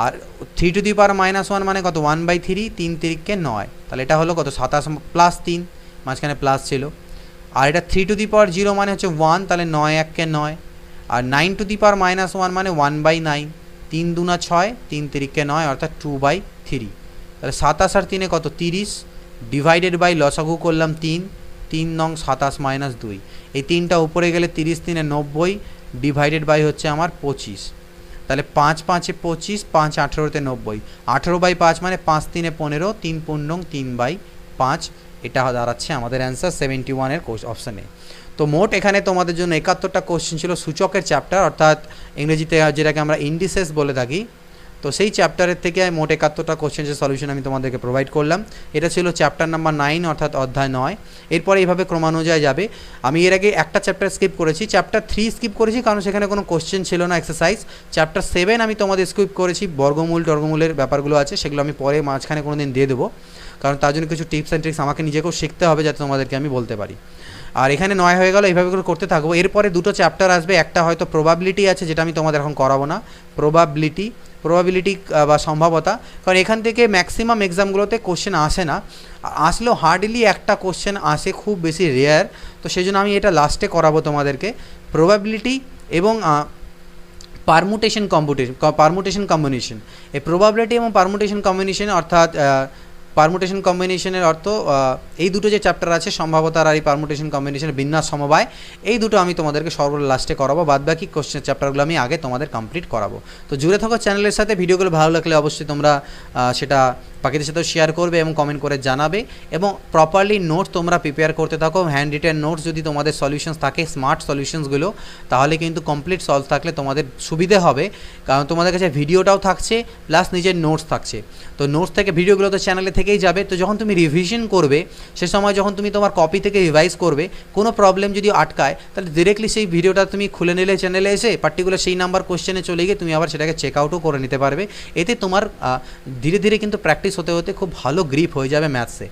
আর 3 টু দি পাওয়ার -1 মানে কত 1/3, 3 3 9, তাহলে এটা হলো কত 27 প্লাস 3, মাঝখানে প্লাস ছিল। আর এটা 3 টু দি পাওয়ার 0 মানে হচ্ছে 1, তাহলে 9 1 9, আর 9 টু দি পাওয়ার -1 মানে 1/9, 3 2 6, 3 3 9, অর্থাৎ 2/3। তাহলে 27 আর 3 কত 30, ডিভাইডেড বাই লসাগু করলাম 3, 3 নং 27 - 2, এই 3টা উপরে গেলে 30 3 90, ডিভাইডেড বাই হচ্ছে আমার 25। তাহলে 5 5 25, 5 18 90, 18/5 মানে 5 3 15, 3 15 3/5, এটা দাঁড়াচ্ছে আমাদের অ্যান্সার 71-এর অপশানে। তো মোট এখানে তোমাদের জন্য 71টা কোশ্চেন ছিল সূচকের চ্যাপ্টার, অর্থাৎ ইংরেজিতে যেটাকে আমরা ইন্ডিসেস বলে থাকি। তো সেই চ্যাপ্টারের থেকে মোট 71টা কোশ্চেনের সলিউশন আমি তোমাদেরকে প্রোভাইড করলাম। এটা ছিল চ্যাপ্টার নাম্বার 9, অর্থাৎ অধ্যায় 9। এরপরে এইভাবে ক্রমানুযায়ী যাবে। আমি এর আগে একটা চ্যাপ্টার স্কিপ করেছি, চ্যাপ্টার 3 স্কিপ করেছি কারণ সেখানে কোনো কোশ্চেন ছিল না এক্সারসাইজ। চ্যাপ্টার 7 আমি তোমাদের স্কিপ করেছি, বর্গমূলের ব্যাপারগুলো আছে, সেগুলো আমি পরে মাঝখানে কোনো দিন দিয়ে দেবো, কারণ তার জন্য কিছু টিপস অ্যান্ড ট্রিক্স আমাকে নিজেকেও শিখতে হবে যাতে তোমাদেরকে আমি বলতে পারি। আর এখানে 9 হয়ে গেল, এইভাবে করে করতে থাকবো। এরপরে দুটো চ্যাপ্টার আসবে, একটা হয়তো প্রবাবিলিটি আছে, যেটা আমি তোমাদের এখন করাবো না, প্রবাবিলিটি বা সম্ভাবতা, কারণ এখান থেকে ম্যাক্সিমাম এক্সামগুলোতে কোশ্চেন আসে না, আসলেও হার্ডলি একটা কোশ্চেন আসে, খুব বেশি রেয়ার। তো সেই জন্য আমি এটা লাস্টে করাবো তোমাদেরকে, প্রবাবিলিটি এবং পারমুটেশন কম্বিনেশন। এই প্রবাবিলিটি এবং পারমুটেশন কম্বিনেশন, অর্থাৎ পারমুটেশন কম্বিনেশনের অর্থ এই দুটো যে চ্যাপ্টার আছে, সম্ভাবতার আর এই পারমুটেশন কম্বিনেশনের বিন্যাস সমবায়, এই দুটো আমি তোমাদেরকে সর্বদা লাস্টে করাবো, বাদবাকি কোশ্চেন চ্যাপ্টারগুলো আমি আগে তোমাদের কমপ্লিট করাবো। তো জুড়ে থাকো চ্যানেলের সাথে। ভিডিওগুলো ভালো লাগলে অবশ্যই তোমরা সেটা বাকিদের সাথেও শেয়ার করবে এবং কমেন্ট করে জানাবে, এবং প্রপারলি নোটস তোমরা প্রিপেয়ার করতে থাকো। হ্যান্ড রিটেন নোটস যদি তোমাদের সলিউশনস থাকে, স্মার্ট সলিউশনসগুলো, তাহলে কিন্তু কমপ্লিট সলভ থাকলে তোমাদের সুবিধে হবে, কারণ তোমাদের কাছে ভিডিওটাও থাকছে প্লাস নিজের নোটস থাকছে। তো নোটস থেকে ভিডিওগুলো তো চ্যানেলে থেকেই যাবে। তো যখন তুমি রিভিশন করবে, সে সময় যখন তুমি তোমার কপি থেকে রিভাইজ করবে, কোনো প্রবলেম যদি আটকায়, তাহলে ডিরেক্টলি সেই ভিডিওটা তুমি খুলে নিলে চ্যানেলে এসে পার্টিকুলার সেই নাম্বার কোশ্চেনে চলে গিয়ে তুমি আবার সেটাকে চেক আউটও করে নিতে পারবে। এতে তোমার ধীরে ধীরে কিন্তু প্র্যাকটিস হতে হতে খুব ভালো গ্রিপ হয়ে যাবে ম্যাথসে।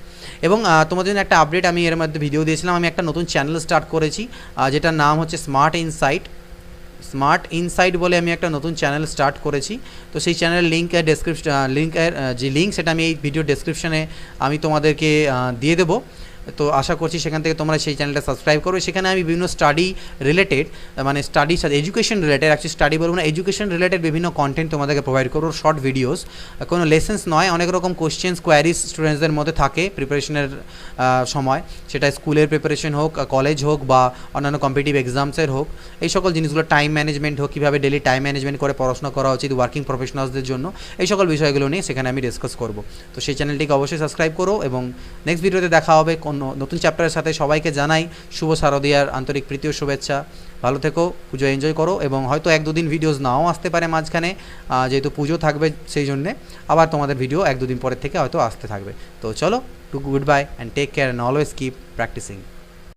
এবং তোমাদের জন্য একটা আপডেট, আমি এর মধ্যে ভিডিও দিয়েছিলাম, আমি একটা নতুন চ্যানেল স্টার্ট করেছি, যেটার নাম হচ্ছে স্মার্ট ইনসাইট বলে আমি একটা নতুন চ্যানেল স্টার্ট করেছি। তো সেই চ্যানেলের লিঙ্ক সেটা আমি এই ভিডিও ডেসক্রিপশনে আমি তোমাদেরকে দিয়ে দেবো। তো আশা করছি সেখান থেকে তোমরা সেই চ্যানেলটা সাবস্ক্রাইব করো। সেখানে আমি বিভিন্ন স্টাডি রিলেটেড, মানে স্টাডির সাথে এডুকেশন রিলেটেড, অ্যাকচুয়ালি স্টাডি বলবো না, এডুকেশন রিলেটেড বিভিন্ন কন্টেন্ট তোমাদেরকে প্রোভাইড করবো, শর্ট ভিডিওস, কোনো লেসেন্স নয়। অনেক রকম কোশ্চেন্স কোয়ারিজ স্টুডেন্টসদের মধ্যে থাকে প্রিপারেশনের সময়, সেটা স্কুলের প্রিপারেশন হোক, কলেজ হোক, বা অন্যান্য কম্পিটিটিভ এক্সামসের হোক, এই সকল জিনিসগুলো, টাইম ম্যানেজমেন্ট হোক, কীভাবে ডেলি টাইম ম্যানেজমেন্ট করে পড়াশোনা করা উচিত ওয়ার্কিং প্রফেশনালসদের জন্য, এই সকল বিষয়গুলো নিয়ে সেখানে আমি ডিসকাস করব। তো সেই চ্যানেলটিকে অবশ্যই সাবস্ক্রাইব করো, এবং নেক্সট ভিডিওতে দেখা হবে নতুন চ্যাপ্টারের সাথে। সবাইকে জানাই শুভ শারদীয়ার আন্তরিক প্রীতি ও শুভেচ্ছা। ভালো থেকো, পুজো এনজয় করো, এবং হয়তো 1-2 দিন ভিডিওস নাও আসতে পারে মাঝখানে, যেহেতু পুজো থাকবে, সেই জন্যে আবার তোমাদের ভিডিও 1-2 দিন পরের থেকে হয়তো আসতে থাকবে। তো চলো, good bye and take care and always keep practising.